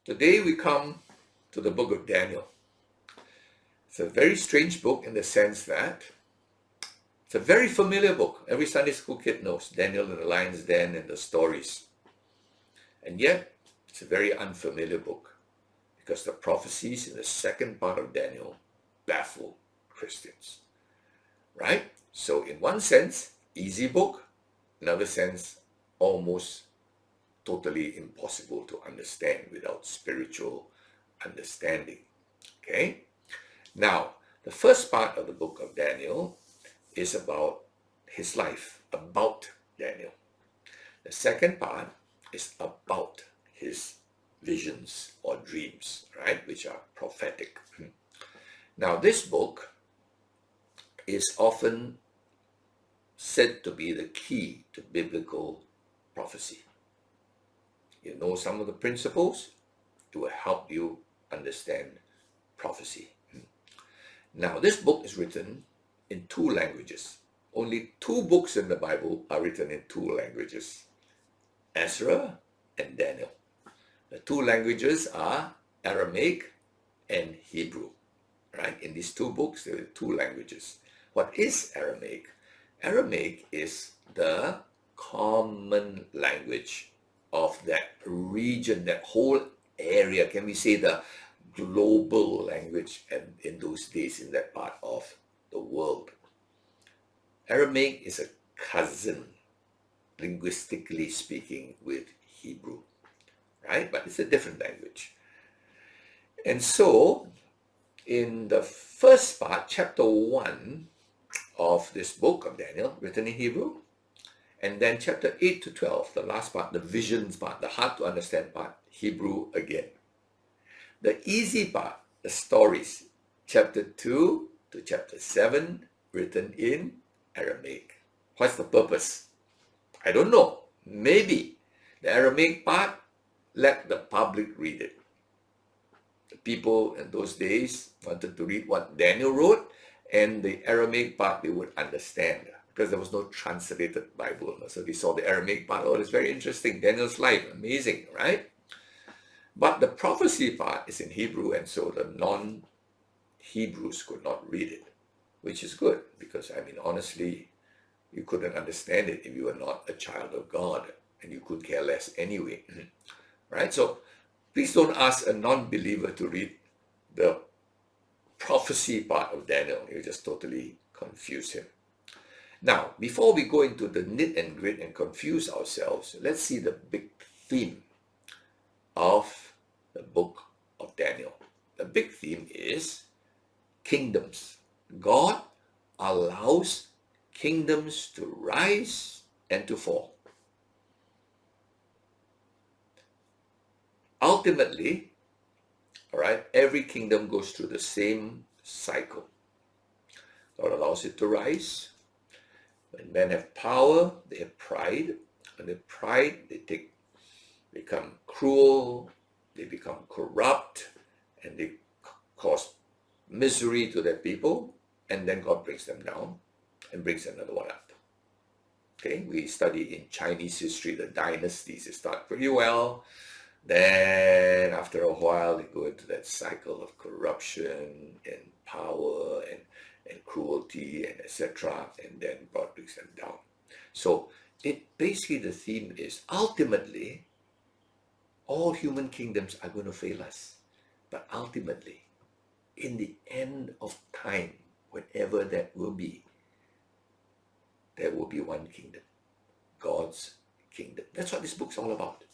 Today we come to the book of Daniel. It's a very strange book in the sense that it's a very familiar book. Every Sunday school kid knows Daniel and the lion's den and the stories. And yet, it's a very unfamiliar book because the prophecies in the second part of Daniel baffle Christians. Right? So in one sense, easy book. In another sense, almost totally impossible to understand without spiritual understanding. Okay? Now, the first part of the book of Daniel is about his life, about Daniel. The second part is about his visions or dreams, right, which are prophetic. Now, this book is often said to be the key to biblical prophecy. You know some of the principles, it will help you understand prophecy. Now, this book is written in two languages. Only two books in the Bible are written in two languages, Ezra and Daniel. The two languages are Aramaic and Hebrew. Right? In these two books, there are two languages. What is Aramaic? Aramaic is the common language of that region, that whole area. Can we say the global language in those days in that part of the world? Aramaic is a cousin, linguistically speaking, with Hebrew, right? But it's a different language. And so, in the first part, chapter 1 of this book of Daniel, written in Hebrew, and then chapter 8 to 12, the last part, the visions part, the hard to understand part, Hebrew again. The easy part, the stories, chapter 2 to chapter 7, written in Aramaic. What's the purpose? I don't know. Maybe the Aramaic part, let the public read it. The people in those days wanted to read what Daniel wrote, and the Aramaic part they would understand because there was no translated Bible. So they saw the Aramaic part. Oh, it's very interesting. Daniel's life, amazing, right? But the prophecy part is in Hebrew, and so the non-Hebrews could not read it, which is good because, I mean, honestly, you couldn't understand it if you were not a child of God, and you could care less anyway, right? So please don't ask a non-believer to read the prophecy part of Daniel. You just totally confuse him. Now, before we go into the nit and grit and confuse ourselves, let's see the big theme of the book of Daniel. The big theme is kingdoms. God allows kingdoms to rise and to fall. Ultimately, all right, every kingdom goes through the same cycle. God allows it to rise. When men have power, they have pride. When they have pride, they become cruel, they become corrupt, and they cause misery to their people, and then God brings them down and brings another one up. Okay, we study in Chinese history the dynasties. They start pretty well. Then after a while, they go into that cycle of corruption and power and cruelty and etc. And then God brings them down. So basically the theme is ultimately all human kingdoms are going to fail us. But ultimately, in the end of time, whenever that will be, there will be one kingdom, God's kingdom. That's what this book's all about.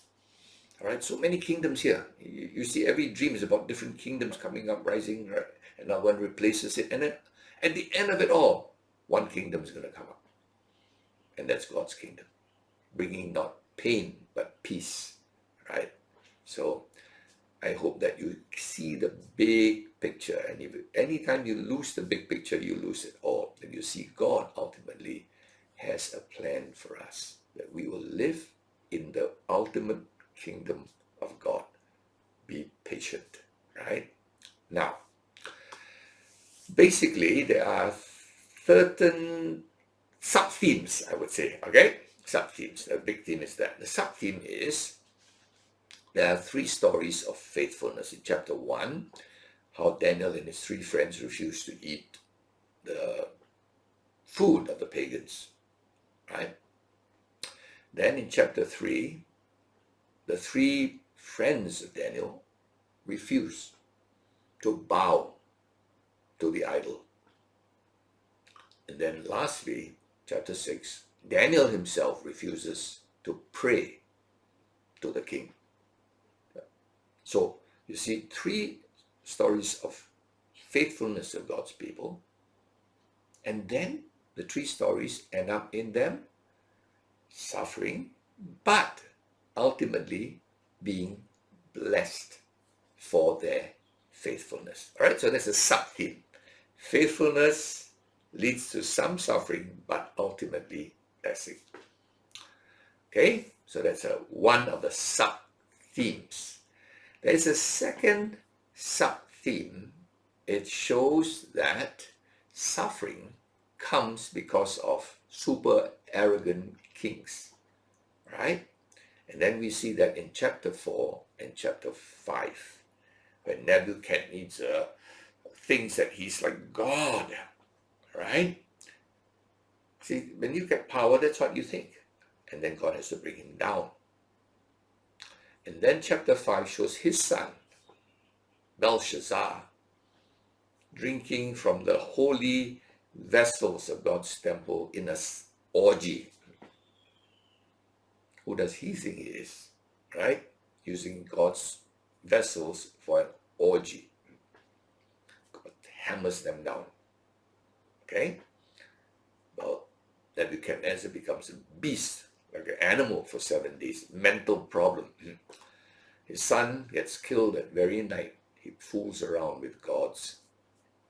All right, so many kingdoms here. You see every dream is about different kingdoms coming up, rising, right? And now one replaces it. And then at the end of it all, one kingdom is going to come up. And that's God's kingdom, bringing not pain, but peace, right? So I hope that you see the big picture. And if anytime you lose the big picture, you lose it all. And you see God ultimately has a plan for us, that we will live in the ultimate kingdom of God. Be patient, right? Now, basically, there are certain sub-themes, I would say, okay? Sub-themes. The big theme is that. The sub-theme is There are three stories of faithfulness. In chapter 1, how Daniel and his three friends refused to eat the food of the pagans, right? Then in chapter 3, the three friends of Daniel refused to bow to the idol. And then lastly, chapter 6, Daniel himself refuses to pray to the king. So you see three stories of faithfulness of God's people, and then the three stories end up in them suffering, but ultimately being blessed for their faithfulness. All right, so that's a sub-theme. Faithfulness leads to some suffering, but ultimately blessing. Okay, so that's one of the sub-themes. There's a second sub-theme. It shows that suffering comes because of super arrogant kings, right? And then we see that in chapter 4 and chapter 5, when Nebuchadnezzar thinks that he's like God, right? See, when you get power, that's what you think. And then God has to bring him down. And then chapter 5 shows his son, Belshazzar, drinking from the holy vessels of God's temple in an orgy. Who does he think he is, right? Using God's vessels for an orgy. God hammers them down. Okay? Well, Nebuchadnezzar becomes a beast, like an animal for 7 days. Mental problem. His son gets killed that very night. He fools around with God's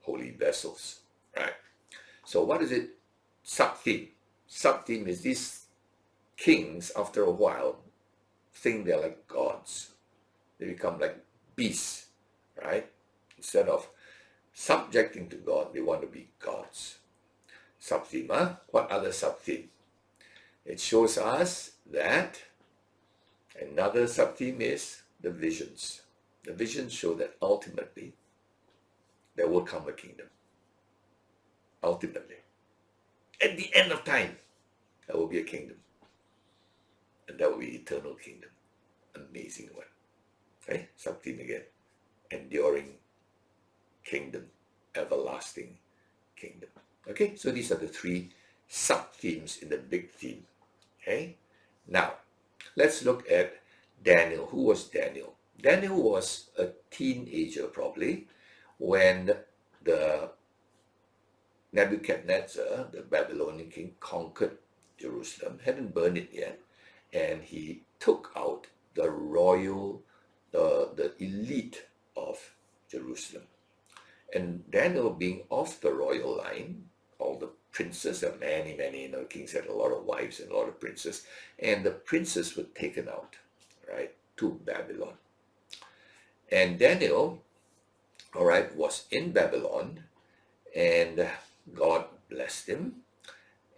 holy vessels, right? So what is it? Sub-theme. Sub-theme is these kings, after a while, think they're like gods. They become like beasts, right? Instead of subjecting to God, they want to be gods. Sub-theme, huh? What other sub-theme? It shows us that another sub-theme is the visions. The visions show that ultimately there will come a kingdom. Ultimately. At the end of time, there will be a kingdom. And that will be eternal kingdom. Amazing one. Okay? Sub-theme again. Enduring kingdom. Everlasting kingdom. Okay? So these are the three sub-themes in the big theme. Okay? Now, let's look at Daniel. Who was Daniel? Daniel was a teenager probably when the Nebuchadnezzar, the Babylonian king, conquered Jerusalem, hadn't burned it yet, and he took out the royal, the elite of Jerusalem. And Daniel, being of the royal line, all the princes, there are many, kings had a lot of wives and a lot of princes, and the princes were taken out, right, to Babylon. And Daniel, all right, was in Babylon, and God blessed him,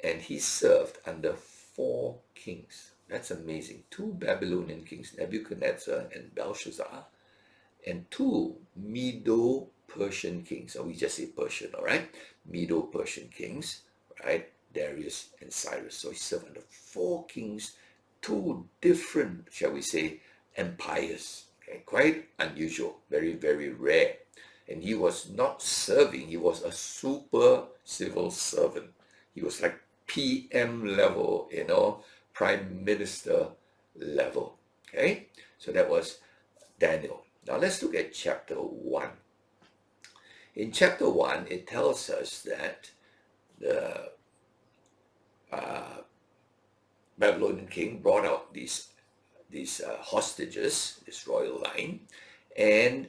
and he served under 4 kings. That's amazing. 2 Babylonian kings, Nebuchadnezzar and Belshazzar, and 2 Medo-Persian kings. So we just say Persian, all right? Medo-Persian kings, right? Darius and Cyrus. So he served under 4 kings, 2 different, shall we say, empires. Okay? Quite unusual, very, very rare. And he was not serving, he was a super civil servant. He was like PM level, Prime Minister level. Okay, so that was Daniel. Now let's look at chapter 1. In chapter 1, it tells us that the Babylonian king brought out these hostages, this royal line, and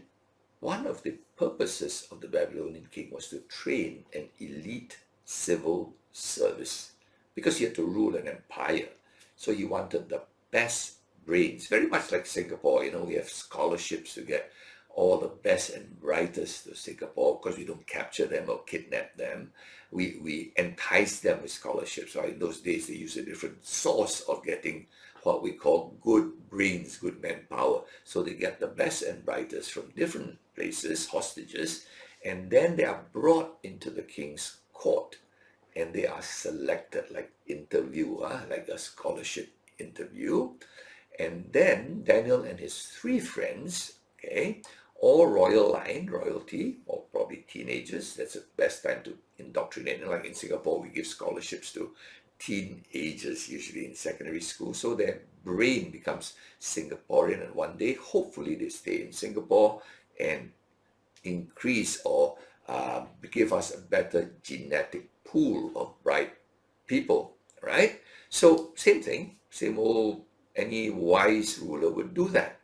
one of the purposes of the Babylonian king was to train an elite civil service because he had to rule an empire. So he wanted the best brains, very much like Singapore. We have scholarships to get all the best and brightest to Singapore, because we don't capture them or kidnap them. We entice them with scholarships. Right? In those days, they use a different source of getting what we call good brains, good manpower. So they get the best and brightest from different places, hostages, and then they are brought into the king's court and they are selected like interview, like a scholarship interview. And then Daniel and his three friends, okay, all royal line, royalty, or probably teenagers. That's the best time to indoctrinate. And like in Singapore, we give scholarships to teenagers, usually in secondary school, so their brain becomes Singaporean. And one day, hopefully, they stay in Singapore and increase or give us a better genetic pool of bright people, right? So same thing, same old, any wise ruler would do that.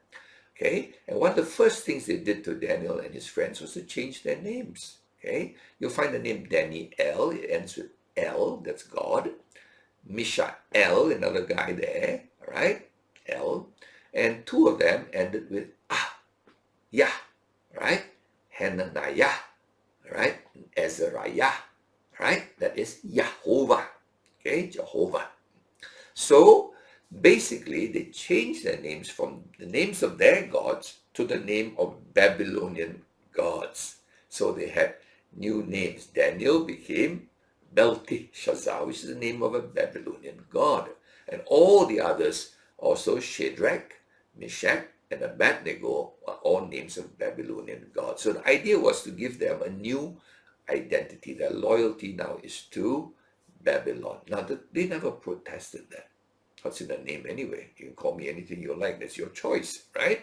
Okay, and one of the first things they did to Daniel and his friends was to change their names. Okay, you'll find the name Daniel, it ends with L, that's God. Mishael, another guy there, all right, L. And two of them ended with Yah, right? Hananiah, right? Azariah, right? That is Yahovah, okay, Jehovah. So basically, they changed their names from the names of their gods to the name of Babylonian gods. So they had new names. Daniel became Belteshazzar, which is the name of a Babylonian god. And all the others, also Shadrach, Meshach, and Abednego, are all names of Babylonian gods. So the idea was to give them a new identity. Their loyalty now is to Babylon. Now, they never protested that. What's in the name anyway? You can call me anything you like. That's your choice, right?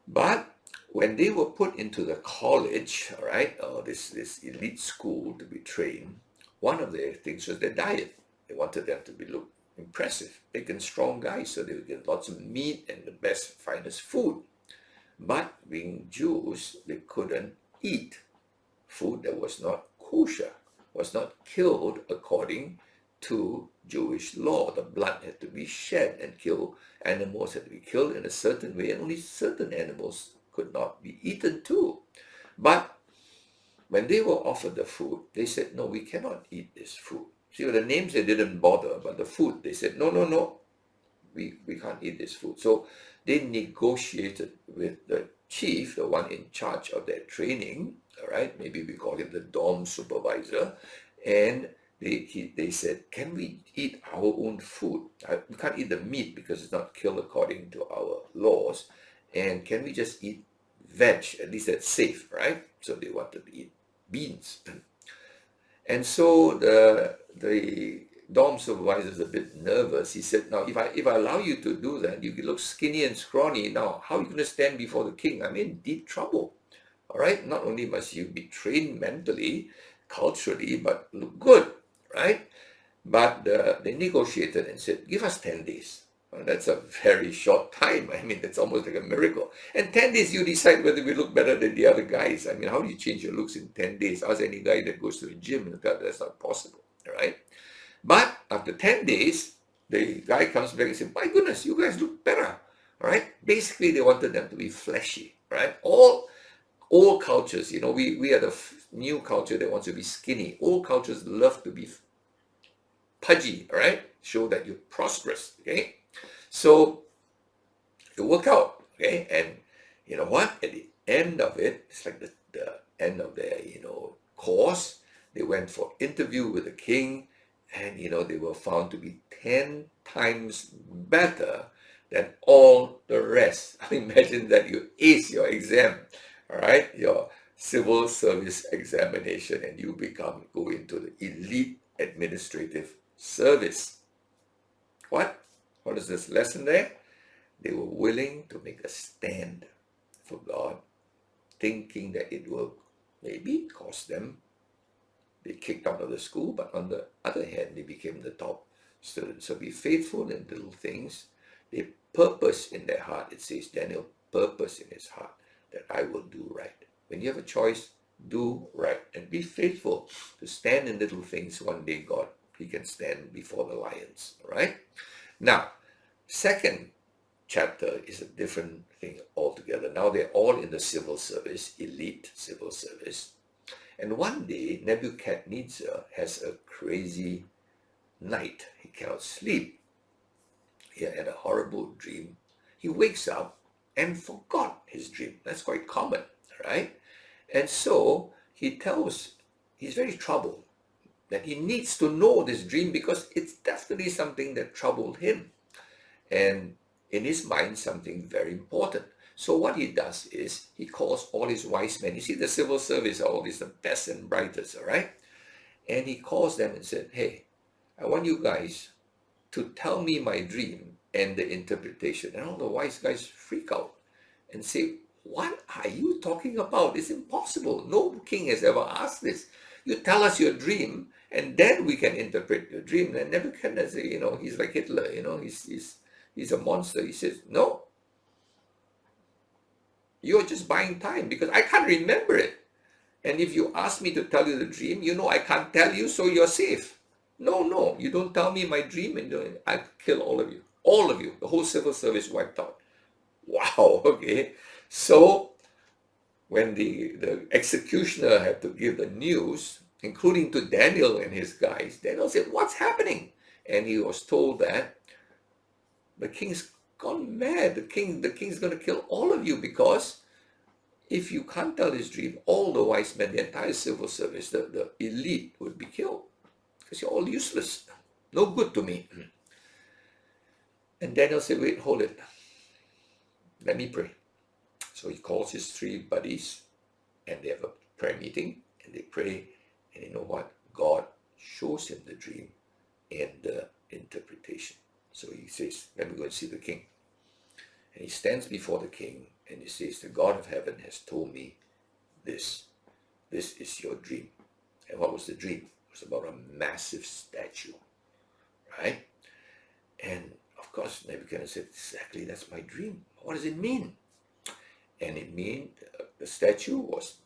But when they were put into the college, all right, or this elite school to be trained, one of their things was their diet. They wanted them to look impressive, big and strong guys, so they would get lots of meat and the best, finest food. But being Jews, they couldn't eat food that was not kosher, was not killed according to Jewish law. The blood had to be shed and animals had to be killed in a certain way, and only certain animals could not be eaten too. But when they were offered the food, they said, no, we cannot eat this food. See, with the names, they didn't bother, but the food, they said, no, we can't eat this food. So they negotiated with the chief, the one in charge of their training, all right, maybe we call him the dorm supervisor, and they said, can we eat our own food? We can't eat the meat because it's not killed according to our laws. And can we just eat veg? At least that's safe, right? So they wanted to eat beans. And so the dorm supervisor is a bit nervous. He said, now, if I allow you to do that, you look skinny and scrawny. Now, how are you going to stand before the king? I'm in deep trouble. All right? Not only must you be trained mentally, culturally, but look good, right? But they negotiated and said, give us 10 days. Well, that's a very short time. I mean, that's almost like a miracle. And 10 days, you decide whether we look better than the other guys. I mean, how do you change your looks in 10 days? Ask any guy that goes to the gym and that's not possible, right? But after 10 days, the guy comes back and says, my goodness, you guys look better, right? Basically, they wanted them to be fleshy, right? All cultures, we are the new culture that wants to be skinny. All cultures love to be pudgy, right? Show that you're prosperous, okay? So it worked out, okay? And you know what? At the end of it, it's like the end of their, course. They went for interview with the king, and they were found to be 10 times better than all the rest. Imagine that you ace your exam, all right, your civil service examination, and you go into the elite administrative service. What is this lesson there? They were willing to make a stand for God, thinking that it will maybe cost them. They kicked out of the school, but on the other hand, they became the top students. So be faithful in little things. They purpose in their heart. It says, Daniel purpose in his heart that I will do right. When you have a choice, do right and be faithful to stand in little things. One day, he can stand before the lions, right? Now, second chapter is a different thing altogether. Now they're all in the civil service, elite civil service. And one day, Nebuchadnezzar has a crazy night. He cannot sleep. He had a horrible dream. He wakes up and forgot his dream. That's quite common, right? And so he's very troubled that he needs to know this dream because it's definitely something that troubled him. And in his mind, something very important. So what he does is he calls all his wise men. You see, the civil service are always the best and brightest, all right? And he calls them and said, hey, I want you guys to tell me my dream and the interpretation. And all the wise guys freak out and say, what are you talking about? It's impossible. No king has ever asked this. You tell us your dream and then we can interpret your dream. And Nebuchadnezzar, he's like Hitler, he's a monster. He says, no, you're just buying time because I can't remember it. And if you ask me to tell you the dream, I can't tell you, so you're safe. No, you don't tell me my dream and I'll kill all of you. All of you. The whole civil service wiped out. Wow, okay. So when the executioner had to give the news, including to Daniel and his guys, Daniel said, what's happening? And he was told that the king's gone mad. The king's going to kill all of you because if you can't tell his dream, all the wise men, the entire civil service, the elite would be killed because you're all useless. No good to me. And Daniel said, wait, hold it. Let me pray. So he calls his 3 buddies and they have a prayer meeting and they pray. And you know what? God shows him the dream and the interpretation. So he says, let me go and see the king. And he stands before the king and he says, the God of heaven has told me this. This is your dream. And what was the dream? It was about a massive statue, right? And of course, Nebuchadnezzar said, exactly, that's my dream. What does it mean? And it means the statue was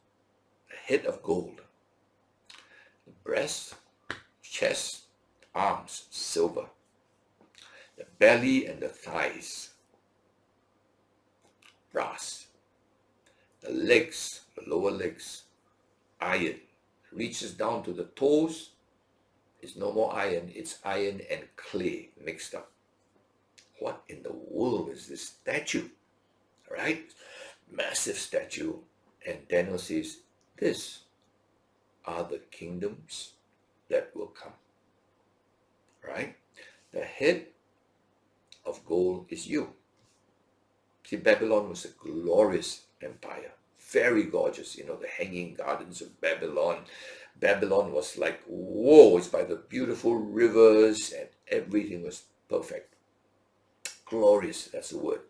a head of gold, the breast, chest, arms, silver, the belly and the thighs, brass, the legs, the lower legs, iron, reaches down to the toes. It's no more iron, it's iron and clay mixed up. What in the world is this statue? Right? Massive statue. And Daniel says, this are the kingdoms that will come. Right? The head of gold is you. See, Babylon was a glorious empire. Very gorgeous, the hanging gardens of Babylon. Babylon was like, whoa, it's by the beautiful rivers and everything was perfect. Glorious, that's the word.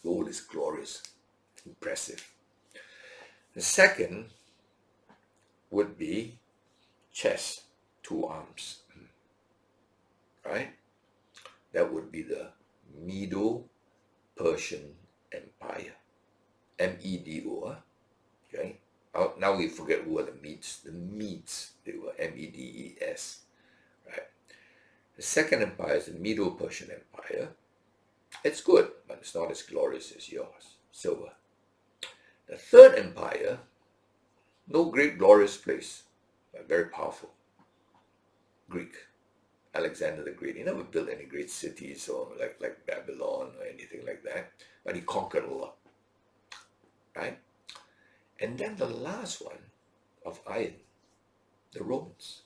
Gold is glorious, impressive. The second would be chest, 2 arms, right? That would be the Medo-Persian Empire, M-E-D-O, okay? Now we forget who are the Medes. The Medes, they were M-E-D-E-S, right? The second empire is the Medo-Persian Empire. It's good, but it's not as glorious as yours, silver. The third empire, no great glorious place, but very powerful. Greek, Alexander the Great. He never built any great cities or like Babylon or anything like that, but he conquered a lot, right? And then the last one of iron, the Romans,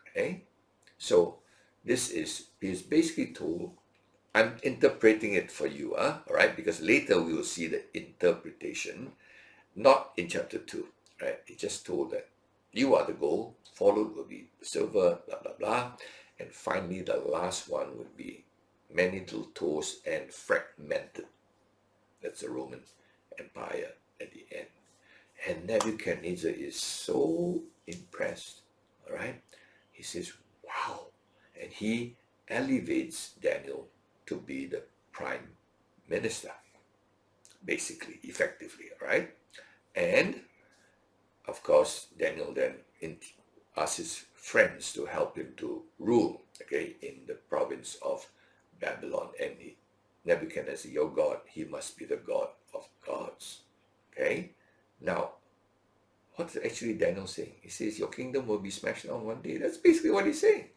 okay? So this is basically told, I'm interpreting it for you, all right? Because later we will see the interpretation, not in chapter 2, right? It just told that you are the gold, followed will be silver, blah, blah, blah. And finally, the last one would be many little toes and fragmented. That's the Roman Empire at the end. And Nebuchadnezzar is so impressed, all right? He says, wow. And he elevates Daniel to be the prime minister, basically, effectively, all right? And, of course, Daniel then asks his friends to help him to rule, okay, in the province of Babylon, and Nebuchadnezzar, your God, he must be the God of gods. Okay? Now, what's actually Daniel saying? He says, your kingdom will be smashed down one day. That's basically what he's saying.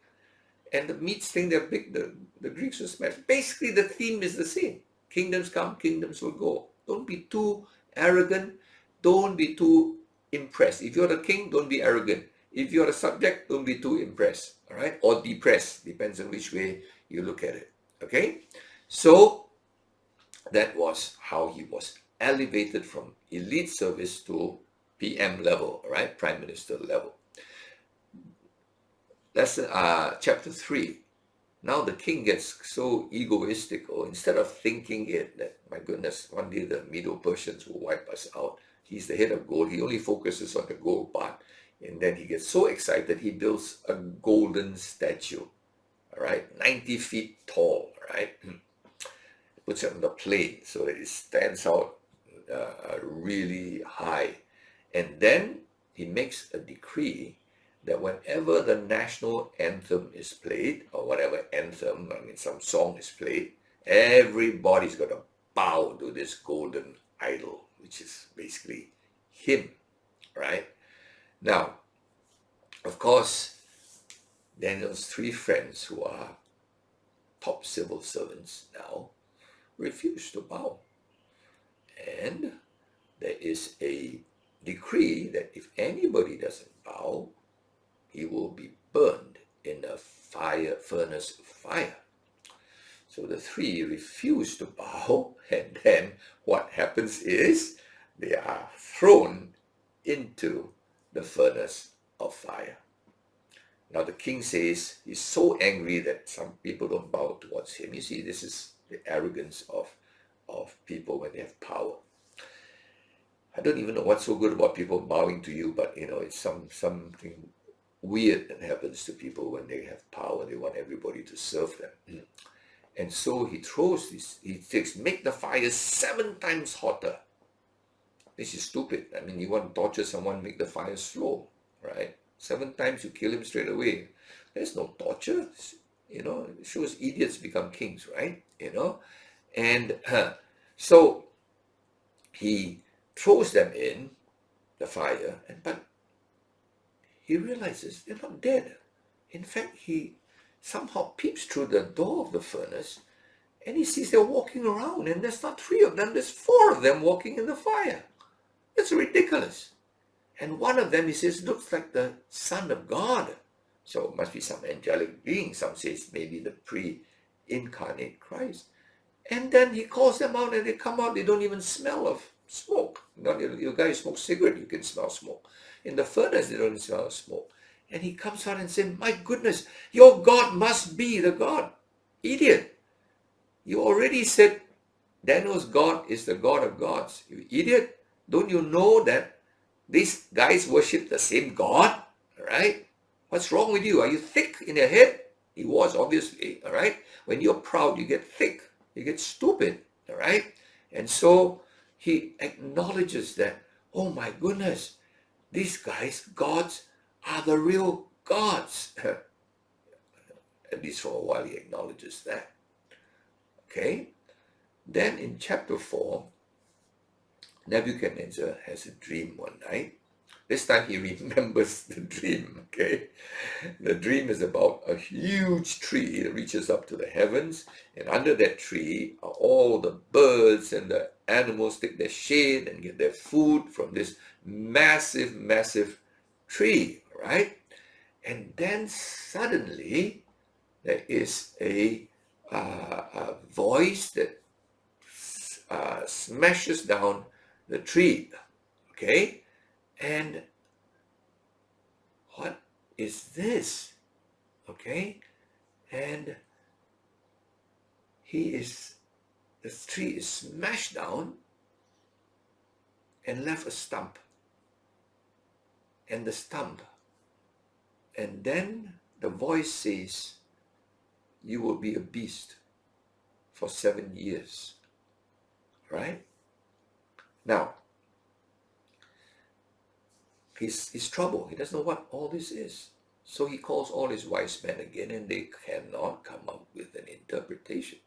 And the Medes think they're big, the Greeks will smash. Basically, the theme is the same. Kingdoms come, kingdoms will go. Don't be too arrogant. Don't be too impressed. If you're the king, don't be arrogant. If you're the subject, don't be too impressed. All right? Or depressed. Depends on which way you look at it. Okay? So, that was how he was elevated from elite service to PM level, all right? Prime Minister level. Lesson chapter 3. Now the king gets so egoistical. Instead of thinking that, my goodness, one day the Medo-Persians will wipe us out. He's the head of gold. He only focuses on the gold part. And then he gets so excited, he builds a golden statue, all right? 90 feet tall, all right? Puts it on the plain so that it stands out really high. And then he makes a decree that whenever the national anthem is played, or whatever anthem, I mean some song is played, everybody's got to bow to this golden idol, which is basically him, right? Now, of course, Daniel's 3 friends, who are top civil servants now, refuse to bow. And there is a decree that if anybody doesn't bow, he will be burned in a furnace of fire. So the 3 refuse to bow, and then what happens is they are thrown into the furnace of fire. Now the king says he's so angry that some people don't bow towards him. You see, this is the arrogance of people when they have power. I don't even know what's so good about people bowing to you, but it's something weird that happens to people when they have power. They want everybody to serve them. And so he throws this, he takes, make the fire 7 times hotter. This is stupid. I mean, you want to torture someone, make the fire slow, right? 7 times you kill him straight away. There's no torture. It shows idiots become kings, right? And so he throws them in the fire, but he realizes they're not dead. In fact, he somehow peeps through the door of the furnace, and he sees they're walking around, and there's not 3 of them, there's 4 of them walking in the fire. It's ridiculous. And one of them, he says, looks like the Son of God. So it must be some angelic being. Some says maybe the pre-incarnate Christ. And then he calls them out, and they come out, they don't even smell of smoke. Not you guys smoke cigarette, you can smell smoke. In the furnace, they don't smell smoke. And he comes out and says, my goodness, your God must be the God. Idiot. You already said Daniel's God is the God of gods. You idiot. Don't you know that these guys worship the same God? All right? What's wrong with you? Are you thick in your head? He was, obviously. All right? When you're proud, you get thick. You get stupid. All right? And so he acknowledges that, oh my goodness, these guys, gods, are the real gods. At least for a while he acknowledges that. Okay? Then in chapter 4, Nebuchadnezzar has a dream one night. This time he remembers the dream, okay? The dream is about a huge tree that reaches up to the heavens, and under that tree are all the birds and the animals take their shade and get their food from this massive, massive tree, right? And then suddenly there is a voice that smashes down the tree, okay? And what is this? Okay? And the tree is smashed down and left a stump. And the stump. And then the voice says, you will be a beast for 7 years. Right? Now, he's troubled. He doesn't know what all this is. So he calls all his wise men again, and they cannot come up with an interpretation.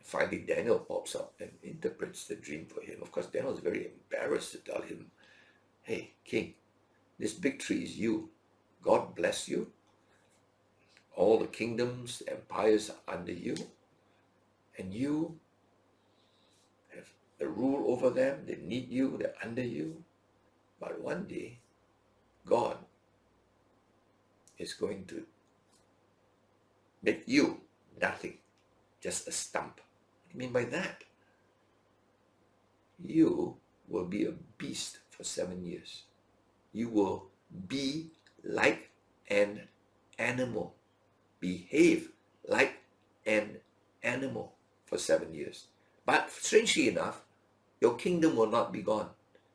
Finally, Daniel pops up and interprets the dream for him. Of course, Daniel is very embarrassed to tell him, hey, king, this big tree is you. God bless you. All the kingdoms, empires are under you. And you have the rule over them. They need you. They're under you. But one day, God is going to make you nothing, just a stump. What do you mean by that? You will be a beast for 7 years. You will be like an animal, behave like an animal for 7 years. But strangely enough, your kingdom will not be gone.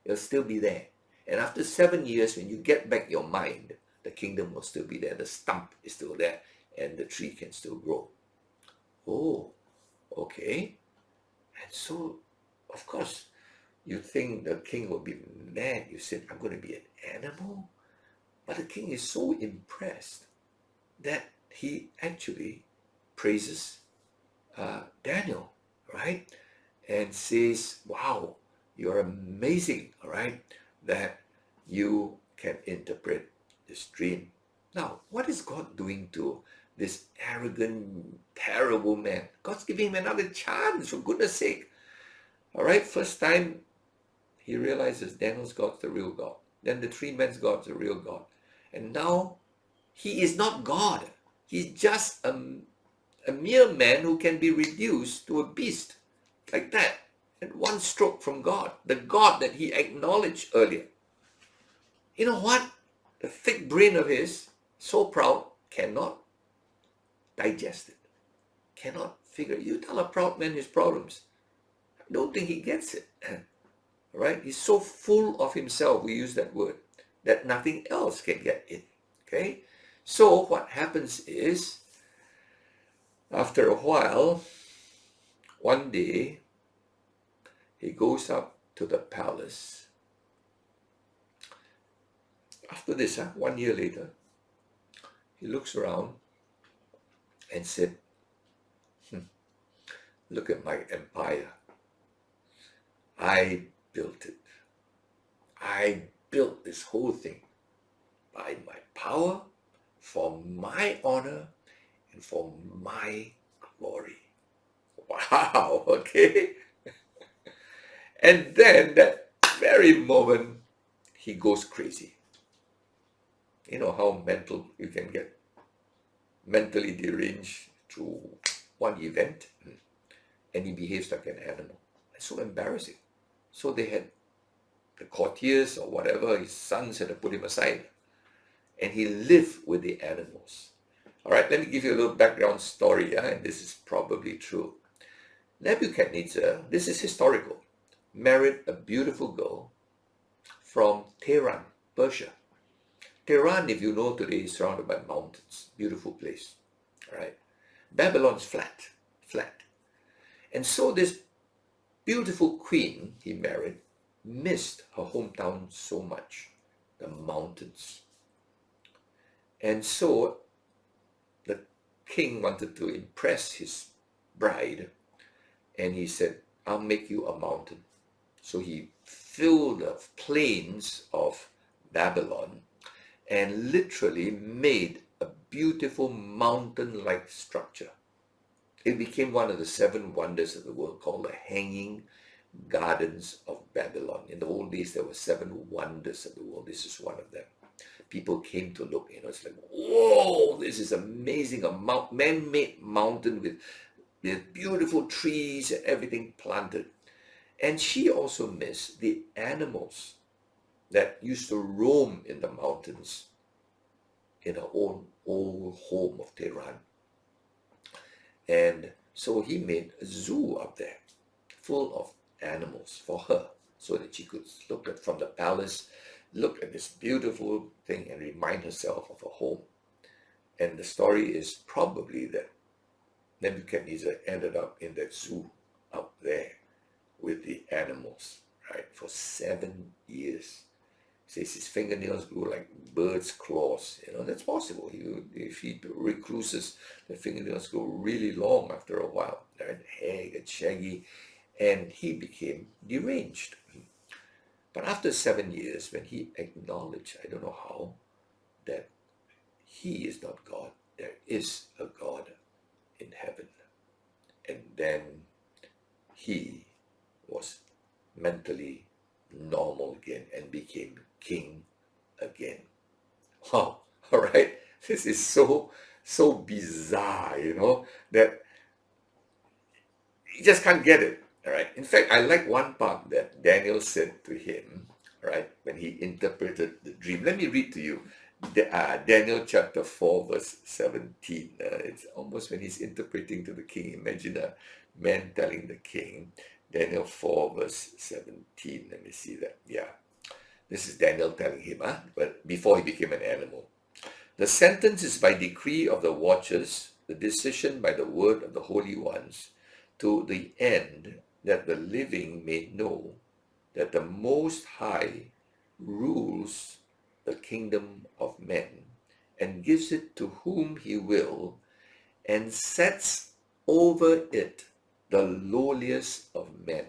It'll still be there. And after 7 years, when you get back your mind, the kingdom will still be there. The stump is still there, and the tree can still grow. Oh, okay. And so, of course, you think the king will be mad. You said, I'm going to be an animal? But the king is so impressed that he actually praises Daniel, right? And says, wow, you're amazing, all right, that you can interpret this dream. Now, what is God doing to this arrogant, terrible man? God's giving him another chance, for goodness sake. All right, first time he realizes Daniel's God's the real God. Then the three men's God's the real God. And now he is not God. He's just a mere man who can be reduced to a beast like that. And one stroke from God, the God that he acknowledged earlier. You know what? The thick brain of his, so proud, cannot digest it. Cannot figure. You tell a proud man his problems, I don't think he gets it. Right? He's so full of himself, we use that word, that nothing else can get in. Okay? So what happens is, after a while, one day, he goes up to the palace. After this, 1 year later, he looks around and said, look at my empire. I built it. I built this whole thing by my power, for my honor, and for my glory. Wow, okay? And then that very moment, he goes crazy. You know how mental you can get, mentally deranged through one event, and he behaves like an animal. It's so embarrassing. So they had the courtiers or whatever, his sons had to put him aside, and he lived with the animals. All right, let me give you a little background story, and this is probably true. Nebuchadnezzar, this is historical, married a beautiful girl from Tehran, Persia. Tehran, if you know today, is surrounded by mountains. Beautiful place. All right. Babylon's flat. And so this beautiful queen he married missed her hometown so much, the mountains. And so the king wanted to impress his bride, and he said, I'll make you a mountain. So he filled the plains of Babylon and literally made a beautiful mountain-like structure. It became one of the 7 wonders of the world, called the Hanging Gardens of Babylon. In the old days, there were 7 wonders of the world. This is one of them. People came to look, it's like, whoa, this is amazing, a man-made mountain with beautiful trees and everything planted. And she also missed the animals that used to roam in the mountains in her own old home of Tehran. And so he made a zoo up there full of animals for her, so that she could look at from the palace, look at this beautiful thing and remind herself of her home. And the story is probably that Nebuchadnezzar ended up in that zoo up there with the animals, right, for 7 years. says his fingernails grew like birds' claws. That's possible. If he recluses, the fingernails go really long after a while. Their hair gets shaggy, and he became deranged. But after 7 years, when he acknowledged, I don't know how, that he is not God, there is a God in heaven. And then he was mentally normal again and became king again. Wow, all right. This is so bizarre, that you just can't get it. All right. In fact, I like one part that Daniel said to him, right, when he interpreted the dream. Let me read to you Daniel chapter 4, verse 17. It's almost when he's interpreting to the king. Imagine a man telling the king, Daniel 4, verse 17. Let me see that. Yeah. This is Daniel telling him, but before he became an animal. The sentence is by decree of the watchers, the decision by the word of the holy ones, to the end that the living may know that the Most High rules the kingdom of men and gives it to whom he will and sets over it the lowliest of men.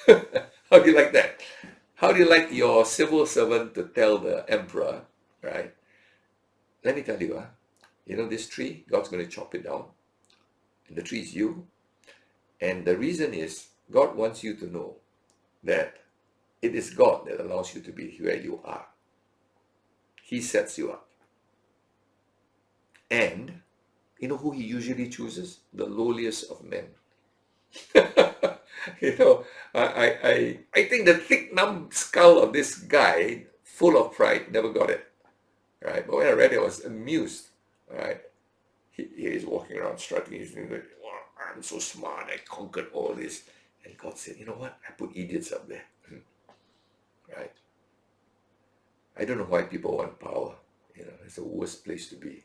How do you like that? How do you like your civil servant to tell the emperor, right? Let me tell you, this tree, God's going to chop it down. And the tree is you. And the reason is, God wants you to know that it is God that allows you to be where you are. He sets you up. And you know who he usually chooses? The lowliest of men. I think the thick numbskull of this guy, full of pride, never got it. Right? But when I read it, I was amused. Right? He is walking around strutting his thing like, wow, I'm so smart, I conquered all this. And God said, you know what? I put idiots up there. Right? I don't know why people want power. It's the worst place to be.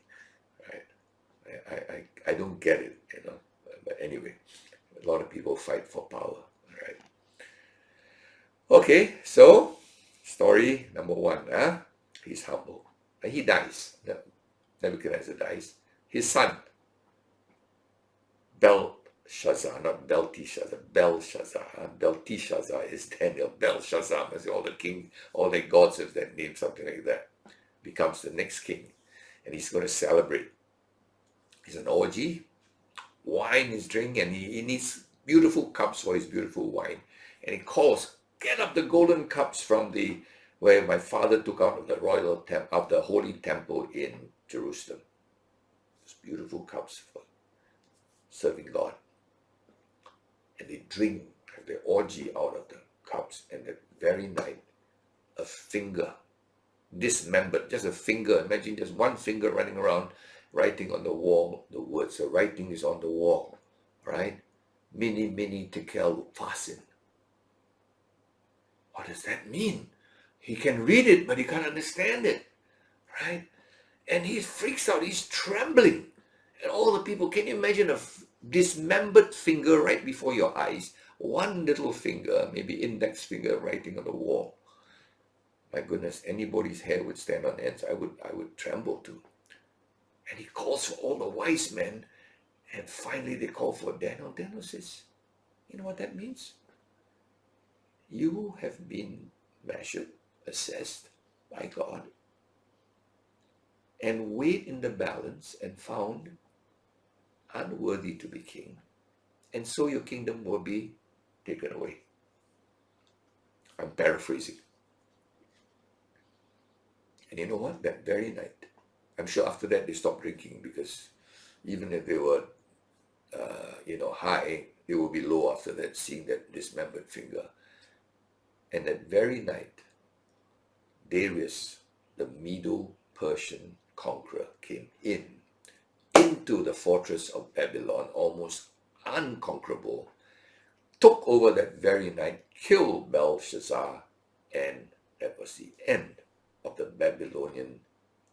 Right? I don't get it, But anyway, a lot of people fight for power. Right? Okay, so story number one. He's humble. And he dies. Nebuchadnezzar dies. His son, Belshazzar, not Belteshazzar, Belshazzar. Belteshazzar is Daniel. Belshazzar, as all the king, all the gods have that name, something like that. Becomes the next king. And he's going to celebrate. It's an orgy. Wine is drink, and he needs beautiful cups for his beautiful wine. And he calls, get up the golden cups from where my father took out of the royal of the holy temple in Jerusalem. Those beautiful cups for serving God. And they drink, the orgy out of the cups. And that very night, a finger, dismembered, just a finger, imagine just one finger running around, writing on the wall the words. The writing is on the wall, right? Mini, mini, tekel, fasin. What does that mean? He can read it, but he can't understand it, right? And he freaks out, he's trembling. And all the people, can you imagine a dismembered finger right before your eyes? One little finger, maybe index finger, writing on the wall. My goodness, anybody's hair would stand on ends. I would tremble too. And he calls for all the wise men. And finally they call for Daniel. Daniel says, you know what that means? You have been measured, assessed by God, and weighed in the balance and found unworthy to be king. And so your kingdom will be taken away. I'm paraphrasing. And you know what? That very night, I'm sure after that they stopped drinking, because even if they were, high, they will be low after that, seeing that dismembered finger. And that very night, Darius, the Medo-Persian conqueror, came into the fortress of Babylon, almost unconquerable, took over that very night, killed Belshazzar, and that was the end of the Babylonian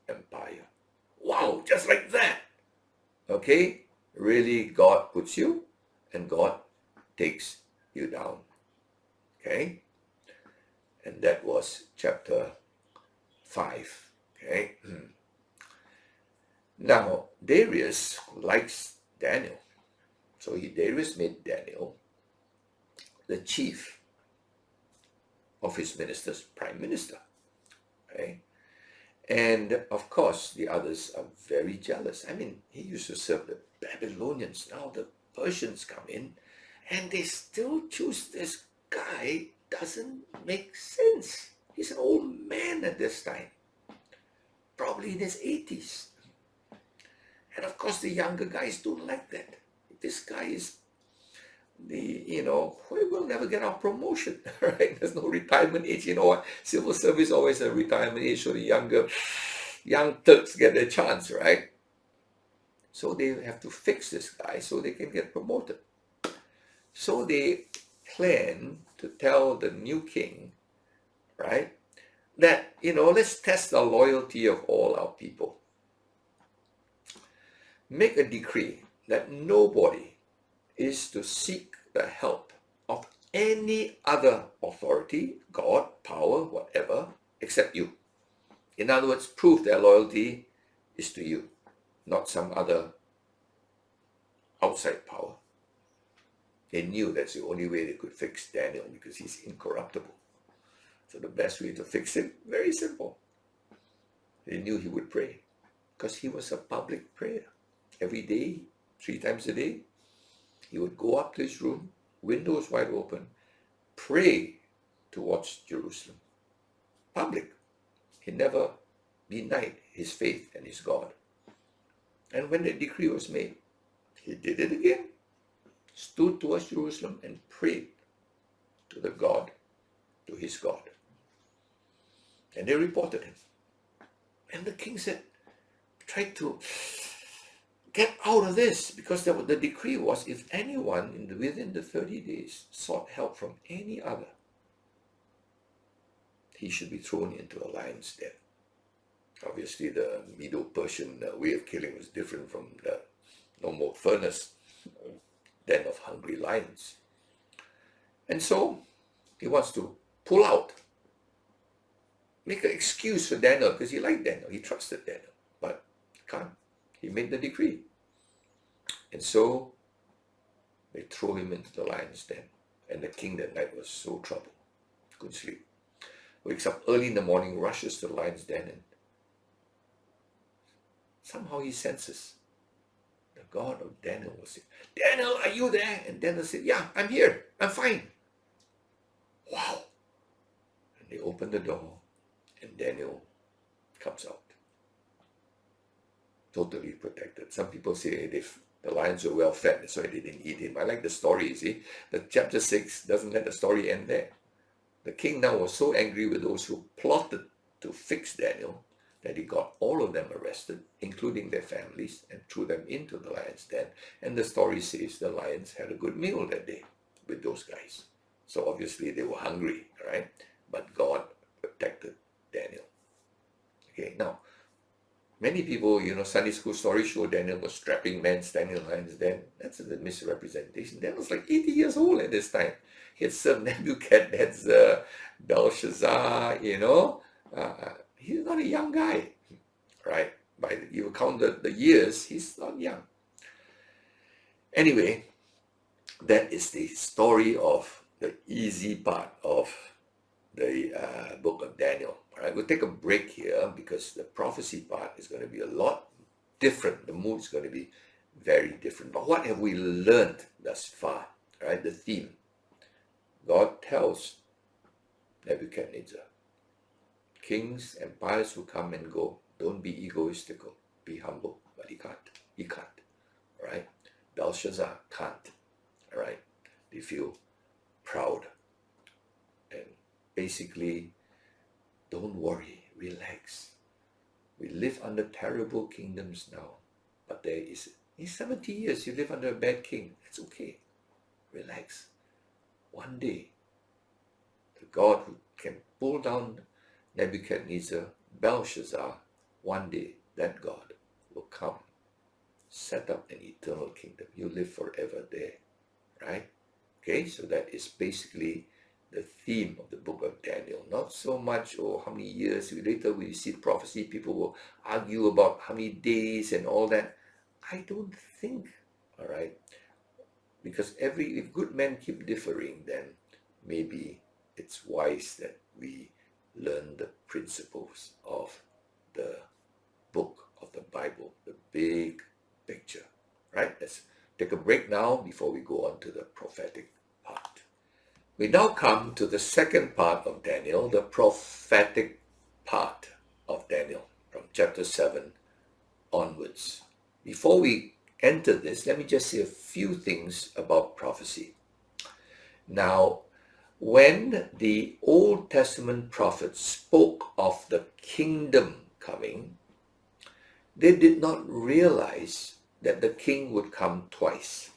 Empire. Wow, just like that. Okay? Really, God puts you and God takes you down. Okay? And that was chapter 5. Okay. Now, Darius likes Daniel. So Darius made Daniel the chief of his ministers, prime minister. Okay. And of course, the others are very jealous. I mean, he used to serve the Babylonians. Now the Persians come in and they still choose this guy. Doesn't make sense. He's an old man at this time, probably in his 80s. And of course, the younger guys don't like that. This guy is we will never get our promotion, right? There's no retirement age. You know what? Civil service always a retirement age, so the young Turks get their chance, right? So they have to fix this guy so they can get promoted. So they plan to tell the new king, right, that, let's test the loyalty of all our people. Make a decree that nobody is to seek the help of any other authority, God, power, whatever, except you. In other words, prove their loyalty is to you, not some other outside power. They knew that's the only way they could fix Daniel because he's incorruptible. So the best way to fix him, very simple. They knew he would pray because he was a public prayer. Every day, 3 times a day, he would go up to his room, windows wide open, pray towards Jerusalem. Public. He never denied his faith and his God. And when the decree was made, he did it again. Stood towards Jerusalem and prayed to his God. And they reported him. And the king tried to get out of this, because the decree was, if anyone within the 30 days sought help from any other, he should be thrown into a lion's den. Obviously, the Medo-Persian way of killing was different from the normal furnace den of hungry lions. And so he wants to pull out, make an excuse for Daniel, because he liked Daniel, he trusted Daniel, but he can't. He made the decree. And so they throw him into the lion's den. And the king that night was so troubled, couldn't sleep. Wakes up early in the morning, rushes to the lion's den, and somehow he senses the God of Daniel was saying, "Daniel, are you there?" And Daniel said, "Yeah, I'm here. I'm fine." Wow. And they open the door, and Daniel comes out. Totally protected. Some people say the lions were well fed, that's why they didn't eat him. I like the story, you see. The chapter 6 doesn't let the story end there. The king now was so angry with those who plotted to fix Daniel that he got all of them arrested, including their families, and threw them into the lion's den. And the story says the lions had a good meal that day with those guys. So obviously they were hungry, right? But God protected Daniel. Okay, now, many people, Sunday school stories show Daniel was a strapping man standing in the lion's den. That's a misrepresentation. Daniel was like 80 years old at this time. He had served Nebuchadnezzar, Belshazzar, he's not a young guy, right? You count the years, he's not young. Anyway, that is the story of the easy part of the book of Daniel. All right, we'll take a break here because the prophecy part is going to be a lot different. The mood is going to be very different. But what have we learned thus far? All right, the theme. God tells Nebuchadnezzar, kings, empires will come and go. Don't be egoistical. Be humble. But he can't. He can't. All right? Belshazzar can't. All right? They feel proud. And basically, don't worry. Relax. We live under terrible kingdoms now. But in 70 years, you live under a bad king. It's okay. Relax. One day, the God who can pull down Nebuchadnezzar, Belshazzar, one day that God will come, set up an eternal kingdom. You live forever there, right? Okay, so that is basically the theme of the book of Daniel. Not so much, oh, how many years. Later we see prophecy, people will argue about how many days and all that. I don't think, all right, because if good men keep differing, then maybe it's wise that we learn the principles of the book of the Bible, the big picture, right? Let's take a break now before we go on to the prophetic part. We now come to the second part of Daniel, the prophetic part of Daniel, from chapter 7 onwards. Before we enter this, let me just say a few things about prophecy. Now, when the Old Testament prophets spoke of the kingdom coming, they did not realize that the king would come twice.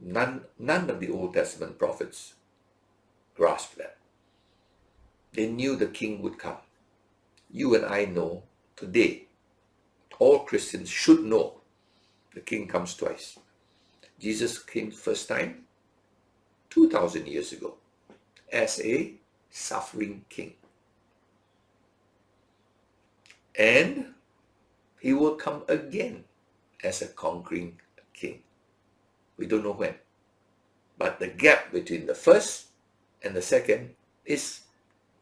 None of the Old Testament prophets grasped that. They knew the king would come. You and I know today, all Christians should know the king comes twice. Jesus came first time 2,000 years ago as a suffering king. And he will come again as a conquering king. We don't know when. But the gap between the first and the second is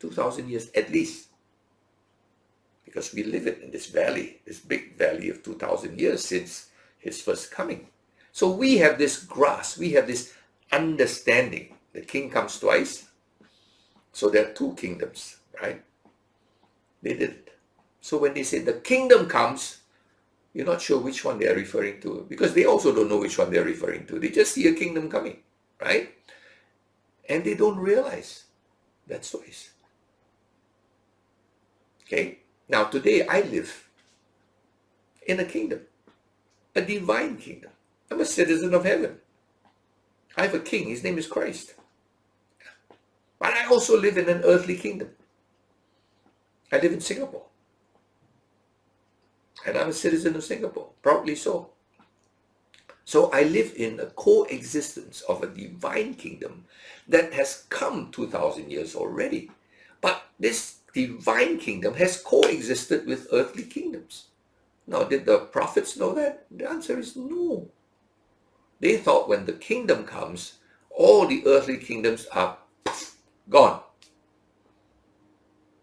2,000 years at least. Because we live in this valley, this big valley of 2,000 years since his first coming. So we have this grasp, we have this understanding. The king comes twice. So there are two kingdoms, right? They didn't. So when they say the kingdom comes, you're not sure which one they are referring to, because they also don't know which one they're referring to. They just see a kingdom coming, right? And they don't realize that's twice. Okay? Now today I live in a kingdom, a divine kingdom. I'm a citizen of heaven. I have a king, his name is Christ. But I also live in an earthly kingdom. I live in Singapore. And I'm a citizen of Singapore, proudly so. So I live in a coexistence of a divine kingdom that has come 2,000 years already. But this divine kingdom has coexisted with earthly kingdoms. Now, did the prophets know that? The answer is no. They thought when the kingdom comes, all the earthly kingdoms are gone.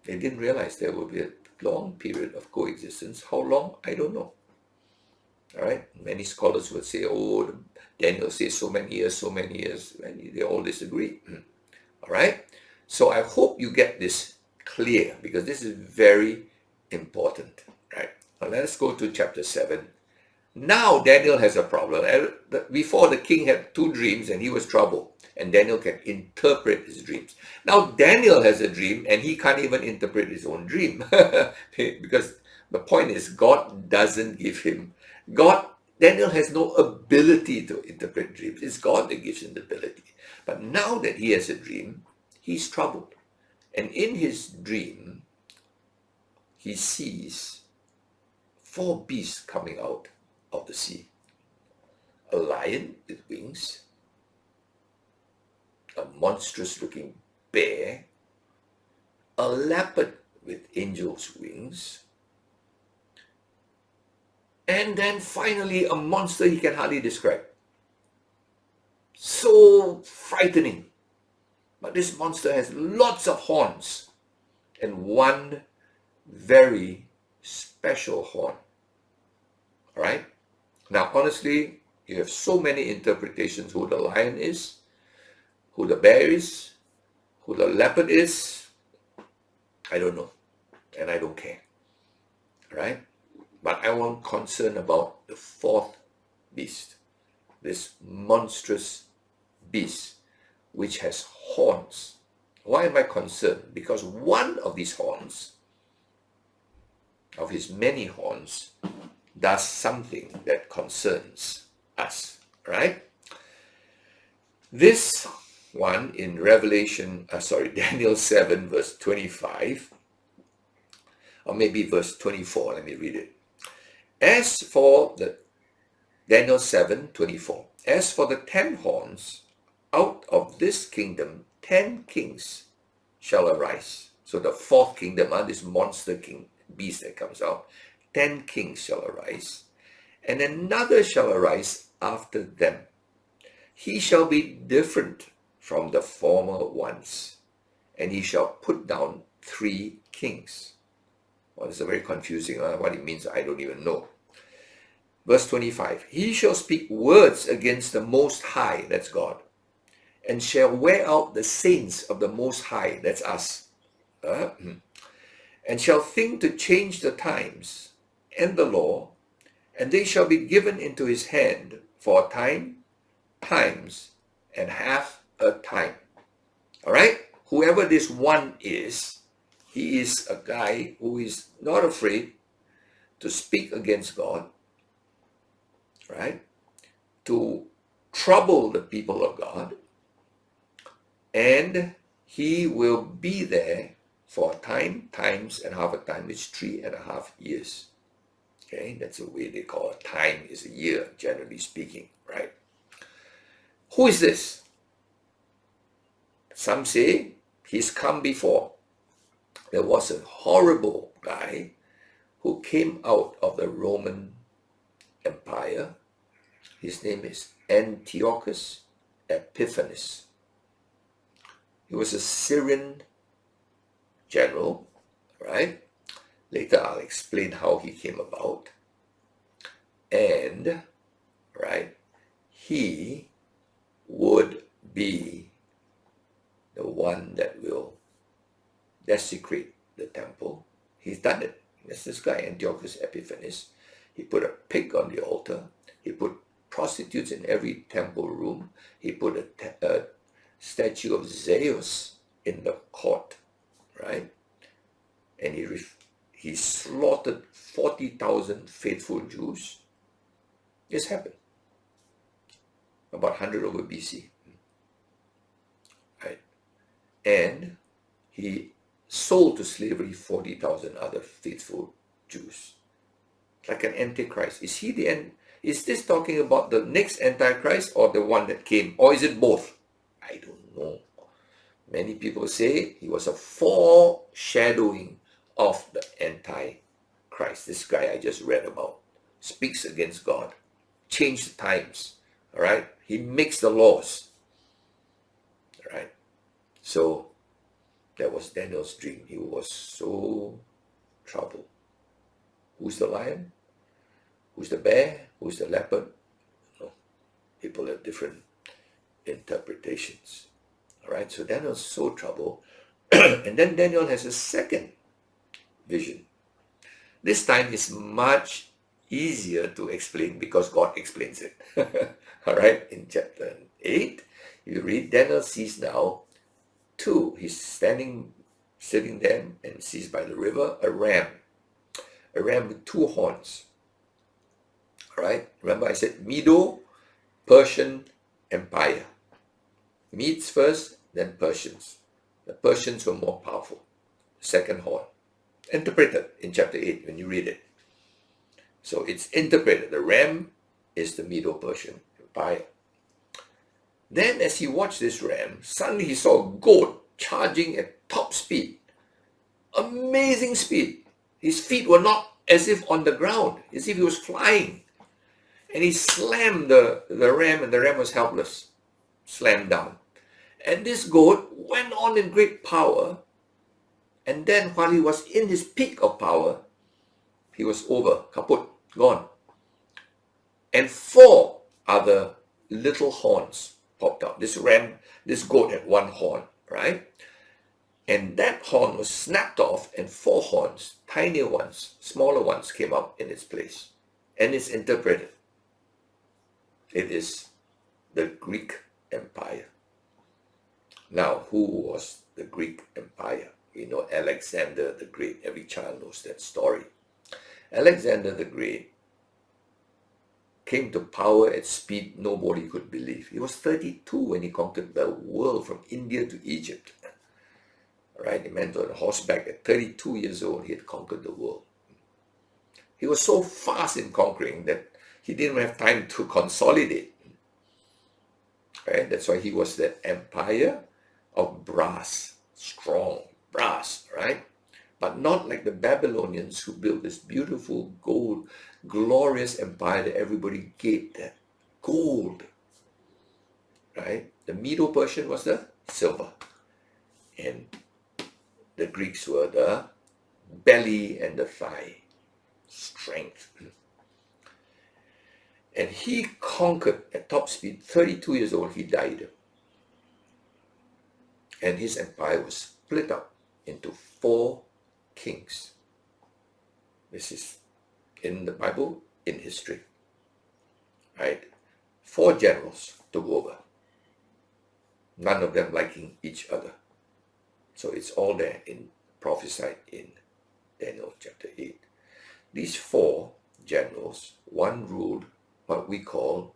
They didn't realize there will be a long period of coexistence. How long? I don't know. All right. Many scholars would say, oh, Daniel says so many years, and they all disagree. All right. So I hope you get this clear, because this is very important. Right. Now let's go to chapter 7. Now Daniel has a problem. Before, the king had two dreams and he was troubled. And Daniel can interpret his dreams. Now Daniel has a dream and he can't even interpret his own dream. Because the point is, God doesn't give him. Daniel has no ability to interpret dreams. It's God that gives him the ability. But now that he has a dream, he's troubled. And in his dream, he sees 4 beasts coming out of the sea. A lion with wings, a monstrous looking bear, a leopard with angel's wings, and then finally a monster he can hardly describe. So frightening. But this monster has lots of horns and one very special horn. All right? Now, honestly, you have so many interpretations who the lion is, who the bear is, who the leopard is. I don't know, and I don't care. All right? But I want concern about the 4th beast, this monstrous beast, which has horns. Why am I concerned? Because one of these horns, of his many horns, does something that concerns us, right? This one in Daniel 7 verse 25, or maybe verse 24, let me read it. As for Daniel 7:24, as for the 10 horns, out of this kingdom 10 kings shall arise. So the fourth kingdom, this monster king beast that comes out, 10 kings shall arise, and another shall arise after them. He shall be different from the former ones, and he shall put down 3 kings. Well, it's a very confusing. What it means, I don't even know. Verse 25, he shall speak words against the Most High, that's God, and shall wear out the saints of the Most High, that's us, and shall think to change the times and the law, and they shall be given into his hand for a time, times, and half a time. All right? Whoever this one is, he is a guy who is not afraid to speak against God, right? To trouble the people of God, and he will be there for a time, times, and half a time, which is 3.5 years. Okay, that's the way they call it. Time is a year, generally speaking, right? Who is this? Some say he's come before. There was a horrible guy who came out of the Roman Empire. His name is Antiochus Epiphanes. He was a Syrian general, right? Later I'll explain how he came about. And, right, he would be the one that will desecrate the temple. He's done it. That's this guy, Antiochus Epiphanes. He put a pig on the altar. He put prostitutes in every temple room. He put a statue of Zeus in the court, right? And he slaughtered 40,000 faithful Jews. This happened about 100 over BC, right? And he sold to slavery 40,000 other faithful Jews, like an antichrist. Is he the end? Is this talking about the next antichrist or the one that came, or is it both? I don't know. Many people say he was a foreshadowing of the antichrist. This guy I just read about speaks against God, changed the times. All right, he makes the laws. All right, so that was Daniel's dream. He was so troubled. Who's the lion? Who's the bear? Who's the leopard? No, people have different interpretations. All right, so Daniel's so troubled. And then Daniel has a second vision. This time is much easier to explain because God explains it. All right, in chapter 8, you read, Daniel sees now two. He's sitting there and sees by the river a ram with 2 horns. All right, remember I said Medo-Persian Empire. Medes first, then Persians. The Persians were more powerful. Second horn. Interpreted in chapter 8 when you read it. So it's interpreted. The ram is the Medo-Persian Empire. Then as he watched this ram, suddenly he saw a goat charging at top speed. Amazing speed. His feet were not as if on the ground, as if he was flying. And he slammed the ram, and the ram was helpless. Slammed down. And this goat went on in great power. And then while he was in his peak of power, he was over, kaput, gone. And 4 other little horns popped out. This goat had 1 horn, right? And that horn was snapped off, and 4 horns, tinier ones, smaller ones, came up in its place. And it's interpreted. It is the Greek Empire. Now, who was the Greek Empire? We know Alexander the Great. Every child knows that story. Alexander the Great came to power at speed nobody could believe. He was 32 when he conquered the world from India to Egypt. Right? He went on horseback at 32 years old. He had conquered the world. He was so fast in conquering that he didn't have time to consolidate. Right? That's why he was the empire of brass, strong brass, right? But not like the Babylonians who built this beautiful gold, glorious empire that everybody gaped at. Gold, right? The Medo-Persian was the silver, and the Greeks were the belly and the thigh, strength. And he conquered at top speed. 32 years old, he died. And his empire was split up into 4 kings. This is in the Bible, in history. Right? 4 generals took over. None of them liking each other. So it's all there in prophesied in Daniel chapter 8. These 4 generals, one ruled what we call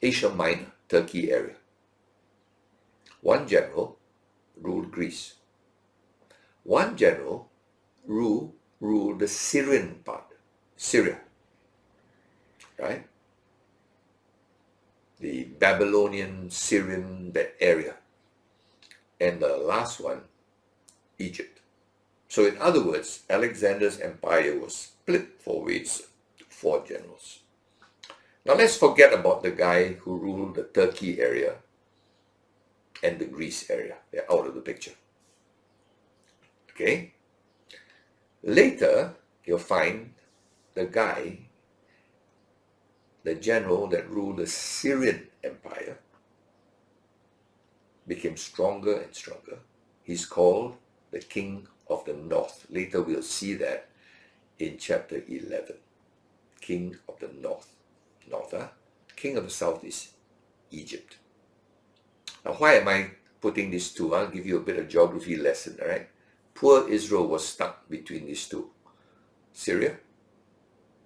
Asia Minor, Turkey area. One general ruled Greece. One general ruled the Syrian part, Syria, right? The Babylonian, Syrian, that area. And the last one, Egypt. So in other words, Alexander's empire was split 4 ways, 4 generals. Now let's forget about the guy who ruled the Turkey area and the Greece area. They're out of the picture. Okay? Later, you'll find the guy, the general that ruled the Syrian empire, became stronger and stronger. He's called the King of the North. Later we'll see that in chapter 11. King of the North. King of the South is Egypt. Now why am I putting these two? I'll give you a bit of geography lesson, all right? Poor Israel was stuck between these two, Syria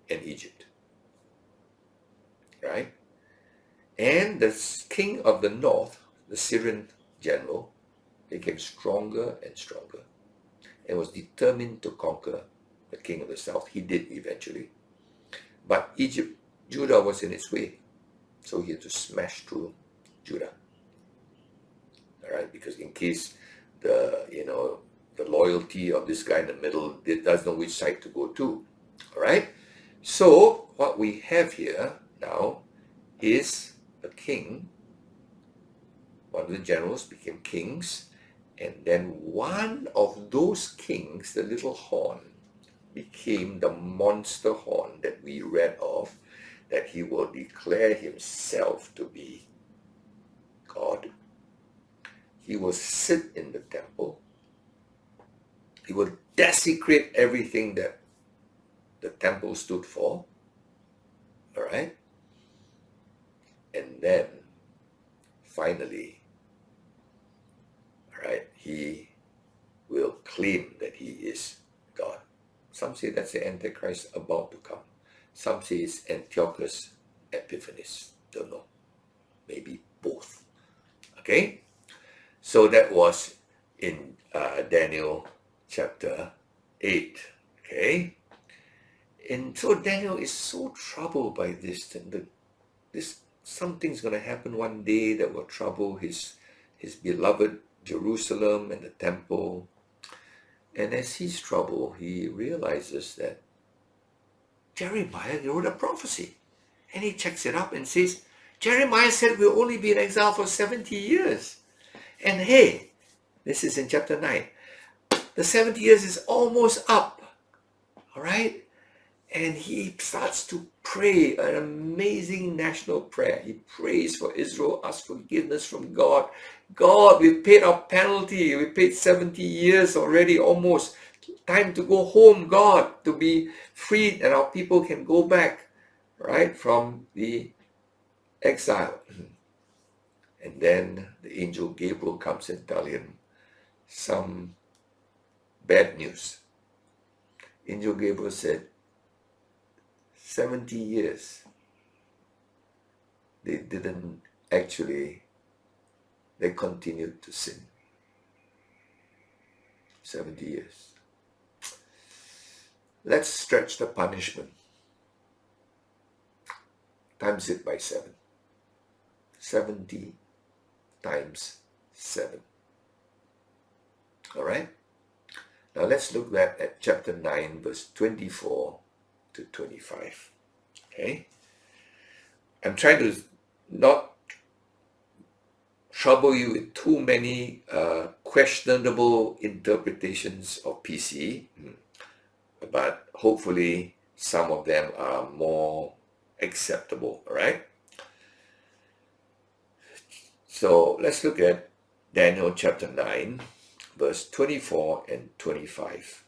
and Egypt, right? And the king of the north, the Syrian general, became stronger and stronger and was determined to conquer the king of the south. He did eventually. But Judah was in its way. So he had to smash through Judah. All right, because in case the loyalty of this guy in the middle doesn't know which side to go to. All right. So what we have here now is a king. One of the generals became kings, and then one of those kings, the little horn, became the monster horn that we read of, that he will declare himself to be God. He will sit in the temple. He will desecrate everything that the temple stood for. All right? And then, finally, all right, he will claim that he is God. Some say that's the Antichrist about to come. Some say it's Antiochus Epiphanes. Don't know. Maybe both. Okay? So that was in Daniel chapter 8. Okay? And so Daniel is so troubled by this. And something's going to happen one day that will trouble his beloved Jerusalem and the temple. And as he's troubled, he realizes that Jeremiah wrote a prophecy. And he checks it up and says, Jeremiah said we'll only be in exile for 70 years. And hey, this is in chapter 9. The 70 years is almost up. All right? And he starts to pray an amazing national prayer. He prays for Israel, asks forgiveness from God. God, we paid our penalty. We paid 70 years already almost. Time to go home, God, to be freed, and our people can go back, right, from the exile. And then the angel Gabriel comes and tells him some bad news. Angel Gabriel said, 70 years, they continued to sin. 70 years. Let's stretch the punishment. Times it by 7. 70 times 7. All right? Now let's look back at chapter 9, verse 24 to 25. Okay? I'm trying to not trouble you with too many questionable interpretations of PC, but hopefully some of them are more acceptable, all right? So let's look at Daniel chapter 9, verse 24 and 25.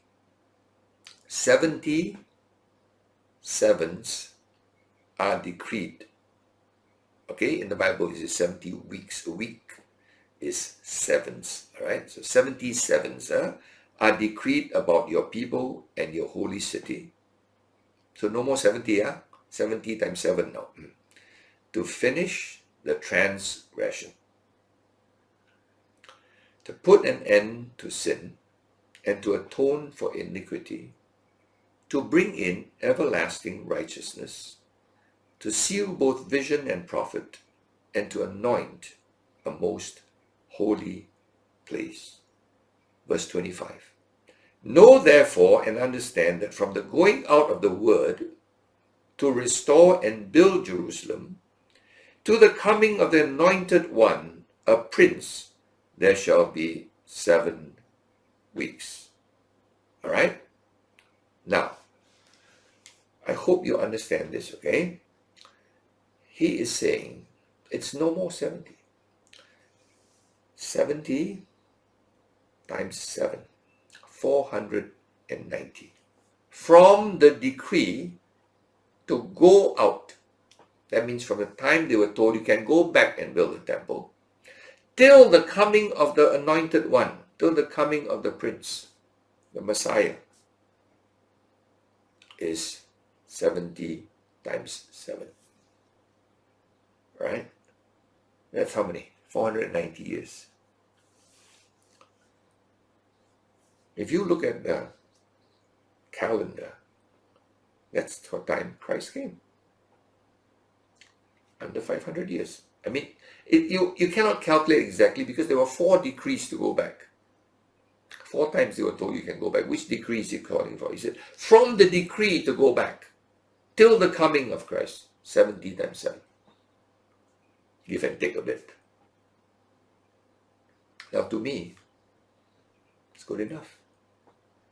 70 sevens are decreed. Okay, in the Bible it is 70 weeks. A week is sevens, all right? So 70 sevens are decreed about your people and your holy city. So no more 70, 70 times 7 now. To finish the transgression, to put an end to sin, and to atone for iniquity, to bring in everlasting righteousness, to seal both vision and prophet, and to anoint a most holy place. Verse 25. Know therefore and understand that from the going out of the word to restore and build Jerusalem, to the coming of the anointed one, a prince, there shall be 7 weeks. All right? Now, I hope you understand this, okay? He is saying it's no more 70. 70 times 7, 490. From the decree to go out, that means from the time they were told you can go back and build the temple, till the coming of the anointed one, till the coming of the prince, the Messiah, is 70 times 7. Right? That's how many? 490 years. If you look at the calendar, that's what time Christ came. Under 500 years. I mean, you cannot calculate exactly because there were 4 decrees to go back. 4 times they were told you can go back. Which decree is he calling for? He said, from the decree to go back till the coming of Christ, 70 times 7. Give and take a bit. Now to me, it's good enough.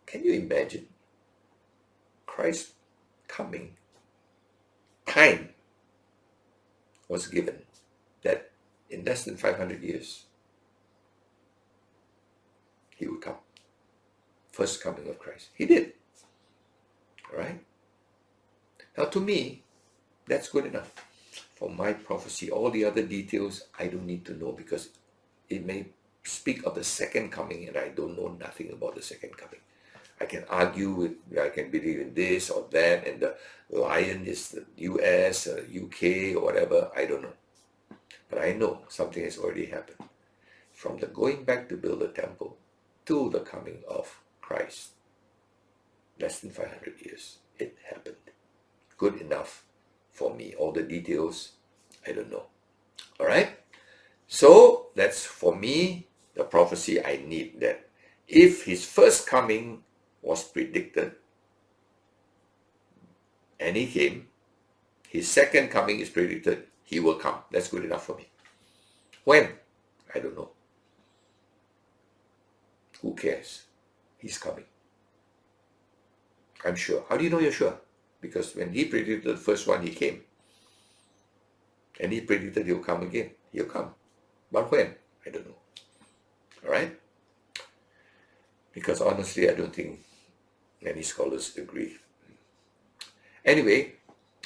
Can you imagine Christ coming? Time was given that in less than 500 years, he would come. First coming of Christ. He did. All right? Now to me, that's good enough. For my prophecy, all the other details I don't need to know because it may speak of the second coming and I don't know nothing about the second coming. I can argue with, I can believe in this or that, and the lion is the US, UK, or whatever, I don't know. But I know something has already happened. From the going back to build the temple to the coming of Christ, less than 500 years, it happened. Good enough for me. All the details, I don't know. All right? So that's for me the prophecy I need, that if his first coming was predicted and he came, his second coming is predicted, he will come. That's good enough for me. When? I don't know. Who cares? He's coming. I'm sure. How do you know you're sure? Because when he predicted the first one, he came. And he predicted he'll come again. He'll come. But when? I don't know. All right? Because honestly, I don't think many scholars agree. Anyway,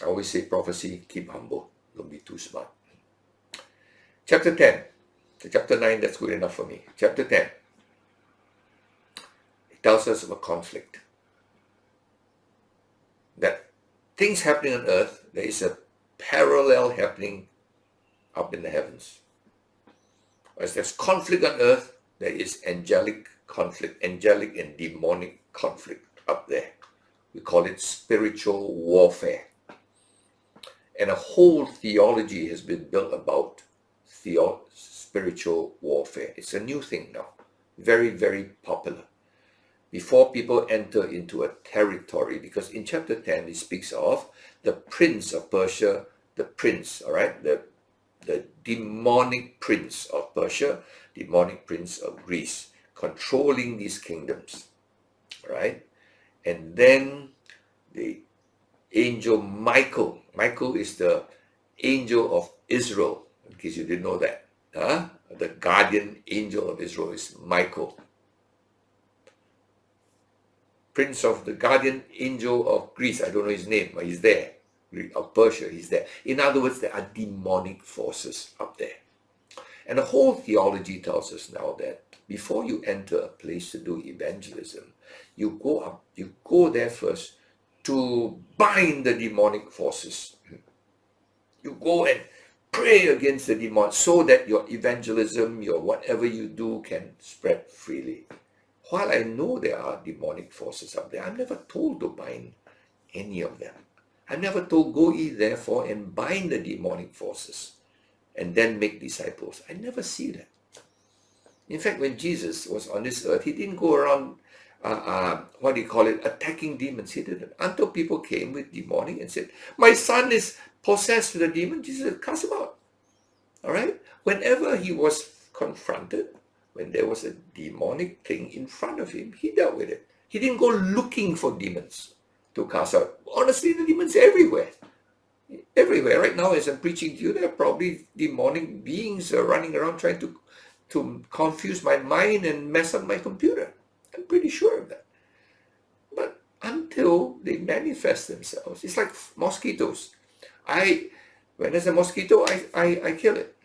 I always say prophecy, keep humble. Don't be too smart. Chapter 10. So chapter 9, that's good enough for me. Chapter 10. It tells us of a conflict. That things happening on earth, there is a parallel happening up in the heavens. As there's conflict on earth, there is angelic conflict, angelic and demonic conflict up there. We call it spiritual warfare. And a whole theology has been built about spiritual warfare. It's a new thing now. Very, very popular. Before people enter into a territory, because in chapter 10 it speaks of the prince of Persia, the prince, all right, the demonic prince of Persia, demonic prince of Greece, controlling these kingdoms, right? And then the angel Michael. Michael is the angel of Israel, in case you didn't know that. The guardian angel of Israel is Michael. Prince of the guardian angel of Greece, I don't know his name, but he's there. Of Persia, he's there. In other words, there are demonic forces up there. And the whole theology tells us now that before you enter a place to do evangelism, you go there first to bind the demonic forces. You go and pray against the demon so that your evangelism, your whatever you do can spread freely. While I know there are demonic forces up there, I'm never told to bind any of them. I'm never told, go ye therefore and bind the demonic forces and then make disciples. I never see that. In fact, when Jesus was on this earth, he didn't go around, attacking demons. He didn't. Until people came with demonic and said, my son is possessed with a demon, Jesus said, cast him out. All right? Whenever he was confronted, when there was a demonic thing in front of him, he dealt with it. He didn't go looking for demons to cast out. Honestly, the demons everywhere. Everywhere. Right now, as I'm preaching to you, there are probably demonic beings running around trying to confuse my mind and mess up my computer. I'm pretty sure of that. But until they manifest themselves, it's like mosquitoes. When there's a mosquito, I kill it.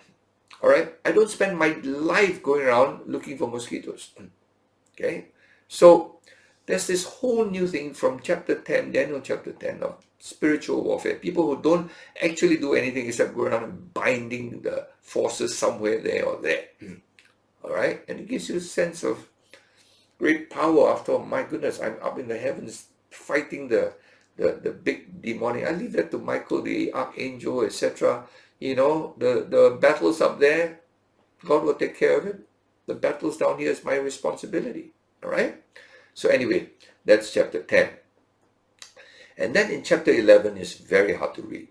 All right? I don't spend my life going around looking for mosquitoes. Okay? So there's this whole new thing from chapter 10, Daniel chapter 10, of spiritual warfare. People who don't actually do anything except go around and binding the forces somewhere there or there. All right? And it gives you a sense of great power. After all, my goodness, I'm up in the heavens fighting the big demonic. I leave that to Michael, the archangel, etc. You know, the battles up there, God will take care of it. The battles down here is my responsibility. All right? So anyway, that's chapter 10. And then in chapter 11 is very hard to read.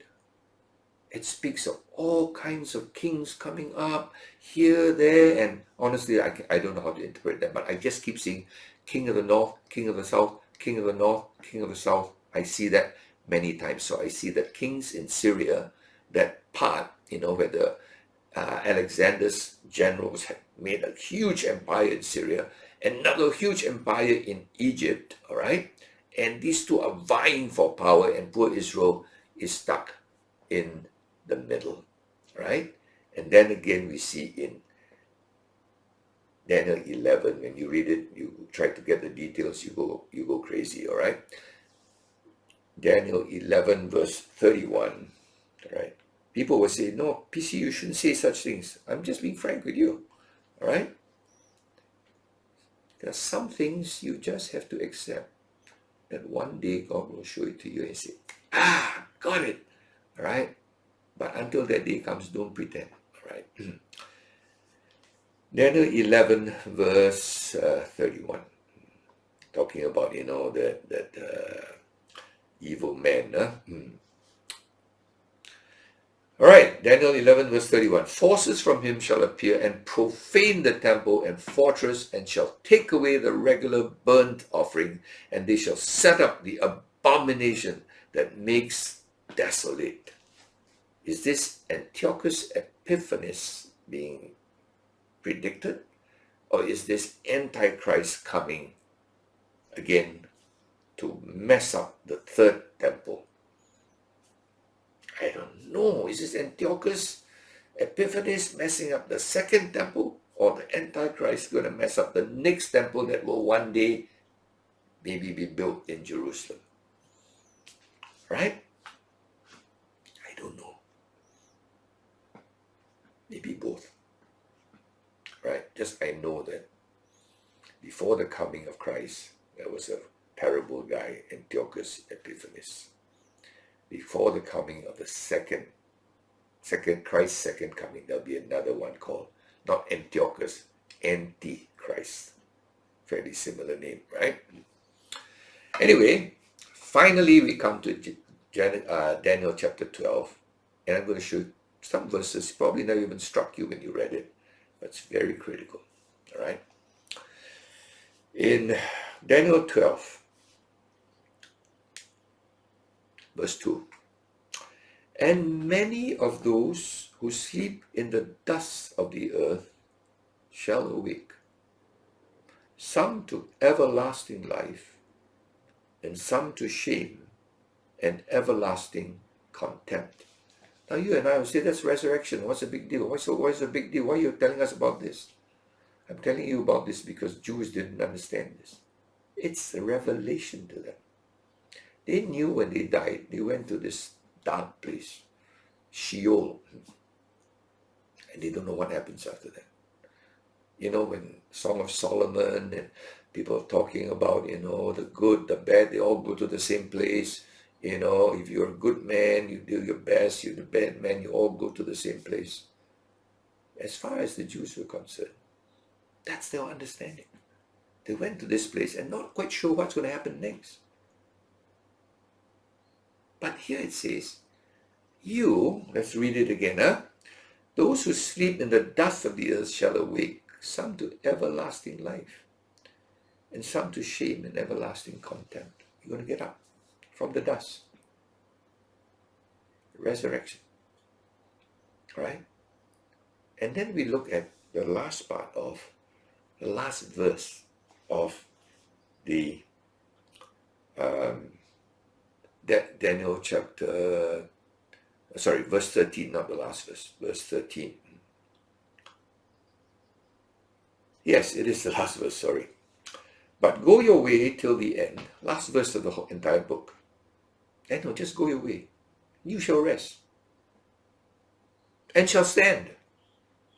It speaks of all kinds of kings coming up here, there, and honestly, I don't know how to interpret that, but I just keep seeing king of the north, king of the south, king of the north, king of the south. I see that many times. So I see that kings in Syria, that part, you know, where the Alexander's generals had made a huge empire in Syria, another huge empire in Egypt, all right? And these two are vying for power, and poor Israel is stuck in the middle, right? And then again we see in Daniel 11, when you read it, you try to get the details, you go crazy, all right? Daniel 11 verse 31, all right? People will say, no, PC, you shouldn't say such things. I'm just being frank with you, all right? There are some things you just have to accept, that one day God will show it to you and say, got it, all right? But until that day comes, don't pretend, all right? Daniel 11 verse 31, talking about, you know, that evil man. All right, Daniel 11 verse 31. Forces from him shall appear and profane the temple and fortress, and shall take away the regular burnt offering, and they shall set up the abomination that makes desolate. Is this Antiochus Epiphanes being predicted? Or is this Antichrist coming again to mess up the third temple? I don't know. Is this Antiochus Epiphanes messing up the second temple? Or the Antichrist going to mess up the next temple that will one day maybe be built in Jerusalem? Right? I don't know. Maybe both. Right? Just I know that before the coming of Christ, there was a terrible guy, Antiochus Epiphanes. Before the coming of the second Christ's second coming, there'll be another one called not Antiochus, Antichrist. Fairly similar name, right? Anyway, finally we come to Daniel chapter 12, and I'm going to show you some verses, probably never even struck you when you read it, but it's very critical, all right? In Daniel 12, verse 2, and many of those who sleep in the dust of the earth shall awake, some to everlasting life, and some to shame and everlasting contempt. Now you and I will say, that's resurrection. What's the big deal? What's the big deal? Why are you telling us about this? I'm telling you about this because Jews didn't understand this. It's a revelation to them. They knew when they died, they went to this dark place, Sheol, and they don't know what happens after that. You know, when Song of Solomon and people are talking about, you know, the good, the bad, they all go to the same place. You know, if you're a good man, you do your best. You're the bad man, you all go to the same place. As far as the Jews were concerned, that's their understanding. They went to this place and not quite sure what's going to happen next. But here it says, let's read it again, huh? Those who sleep in the dust of the earth shall awake, some to everlasting life, and some to shame and everlasting contempt. You're going to get up from the dust. Resurrection. Right? And then we look at the last part of, the last verse of the Daniel chapter, verse 13, not the last verse, verse 13. Yes, it is the last verse, sorry. But go your way till the end. Last verse of the whole entire book. Daniel, just go your way. You shall rest. And shall stand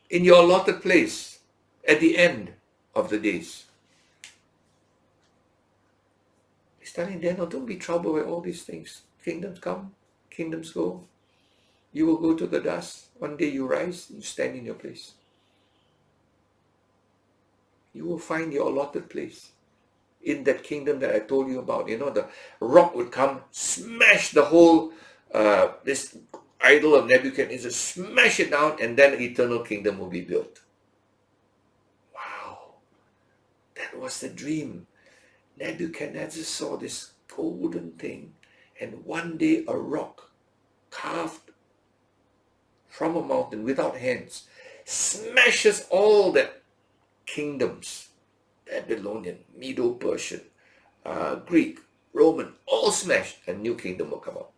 in your allotted place at the end of the days. He's telling Daniel, don't be troubled by all these things. Kingdoms come, kingdoms go. You will go to the dust. One day you rise, you stand in your place. You will find your allotted place in that kingdom that I told you about. You know, the rock would come, smash the whole, this idol of Nebuchadnezzar, smash it down, and then eternal kingdom will be built. Wow. That was the dream. Nebuchadnezzar saw this golden thing, and one day a rock carved from a mountain without hands smashes all the kingdoms, Babylonian, Medo-Persian, Greek, Roman, all smashed, a new kingdom will come up.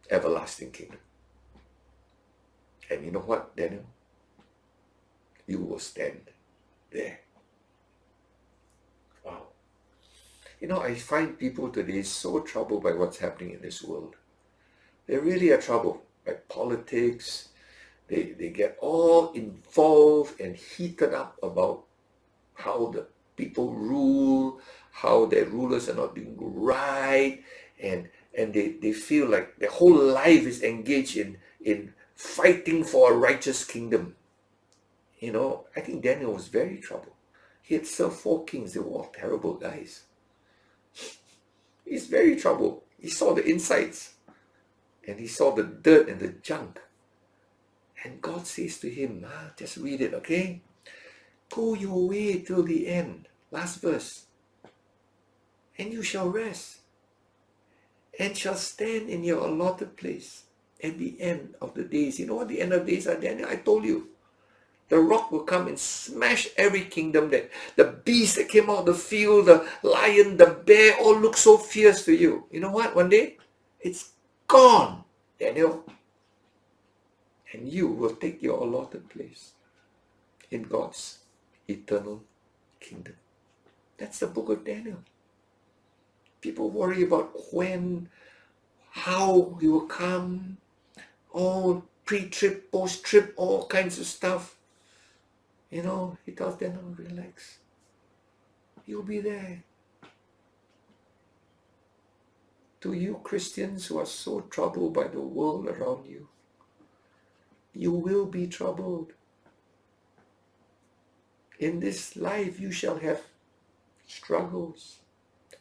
Everlasting kingdom. And you know what, Daniel? You will stand there. Wow. You know, I find people today so troubled by what's happening in this world. They really are troubled by politics. They get all involved and heated up about how the people rule, how their rulers are not doing right, and they feel like their whole life is engaged in fighting for a righteous kingdom. You know, I think Daniel was very troubled. He had served 4 kings. They were all terrible guys. He's very troubled. He saw the insides, and he saw the dirt and the junk. And God says to him, just read it, okay? Go your way till the end. Last verse. And you shall rest, and shall stand in your allotted place at the end of the days. You know what the end of days are, Daniel? I told you. The rock will come and smash every kingdom. That the beast that came out of the field, the lion, the bear, all look so fierce to you. You know what? One day, it's gone, Daniel. And you will take your allotted place in God's eternal kingdom. That's the book of Daniel. People worry about when, how he will come, all pre-trip, post-trip, all kinds of stuff. You know, he tells Daniel, relax. You'll be there. To you Christians who are so troubled by the world around you, you will be troubled. In this life you shall have struggles.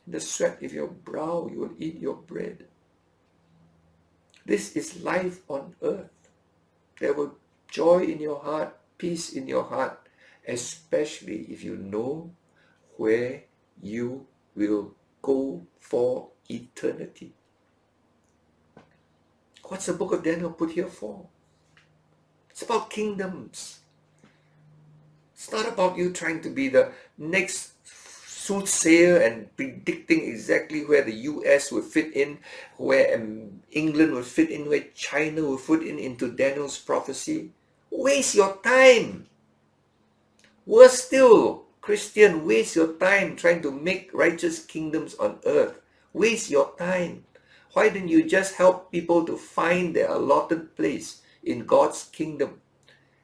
In the sweat of your brow you will eat your bread. This is life on earth. There will be joy in your heart, peace in your heart, especially if you know where you will go for eternity. What's the book of Daniel put here for? It's about kingdoms. It's not about you trying to be the next soothsayer and predicting exactly where the US will fit in, where England will fit in, where China will fit in into Daniel's prophecy. Waste your time. Worse still, Christian, waste your time trying to make righteous kingdoms on earth. Waste your time. Why didn't you just help people to find their allotted place in God's kingdom?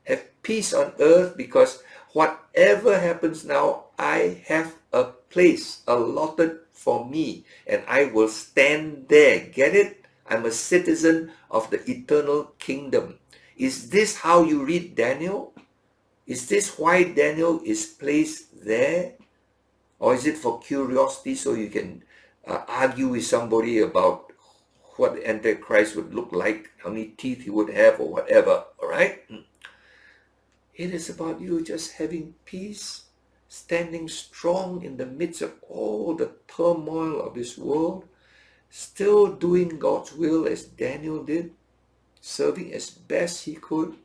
Have peace on earth, because whatever happens now, I have a place allotted for me and I will stand there. Get it? I'm a citizen of the eternal kingdom. Is this how you read Daniel? Is this why Daniel is placed there? Or is it for curiosity so you can argue with somebody about what the Antichrist would look like, how many teeth he would have, or whatever? All right? It is about you just having peace, standing strong in the midst of all the turmoil of this world, still doing God's will as Daniel did, serving as best he could.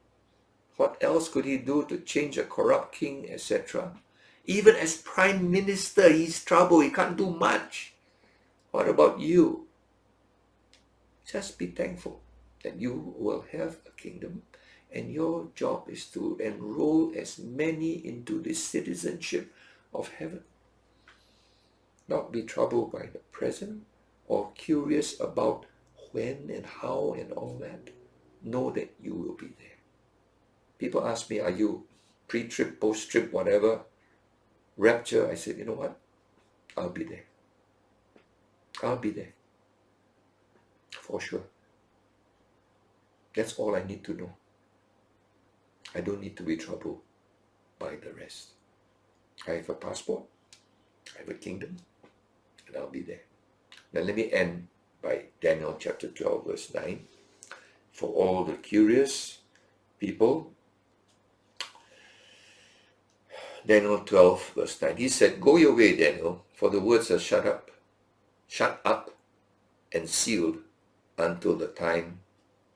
What else could he do to change a corrupt king, etc.? Even as prime minister, he's trouble. He can't do much. What about you? Just be thankful that you will have a kingdom, and your job is to enroll as many into the citizenship of heaven. Not be troubled by the present or curious about when and how and all that. Know that you will be there. People ask me, are you pre-trip, post-trip, whatever, rapture? I said, you know what? I'll be there. I'll be there. For sure. That's all I need to know. I don't need to be troubled by the rest. I have a passport. I have a kingdom. And I'll be there. Now let me end by Daniel chapter 12 verse 9. For all the curious people, Daniel 12 verse 9. He said, go your way, Daniel, for the words are shut up and sealed until the time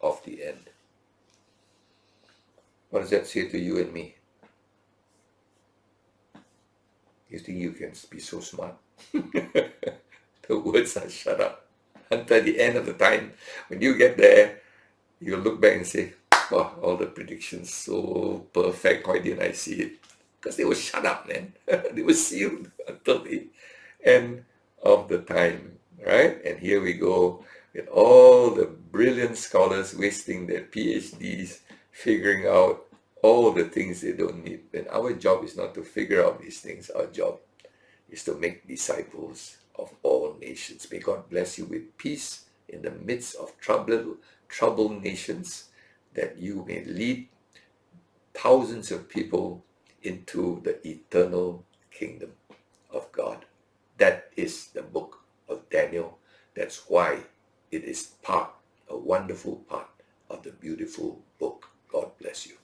of the end. What does that say to you and me? You think you can be so smart? The words are shut up until the end of the time. When you get there, you'll look back and say, wow, all the predictions so perfect. Why didn't I see it? Because they were shut up, man. They were sealed until the end of the time, right? And here we go with all the brilliant scholars wasting their PhDs figuring out all the things they don't need. And our job is not to figure out these things. Our job is to make disciples of all nations. May God bless you with peace in the midst of troubled nations, that you may lead thousands of people into the eternal kingdom of God. That is the book of Daniel. That's why it is a wonderful part of the beautiful book. God bless you.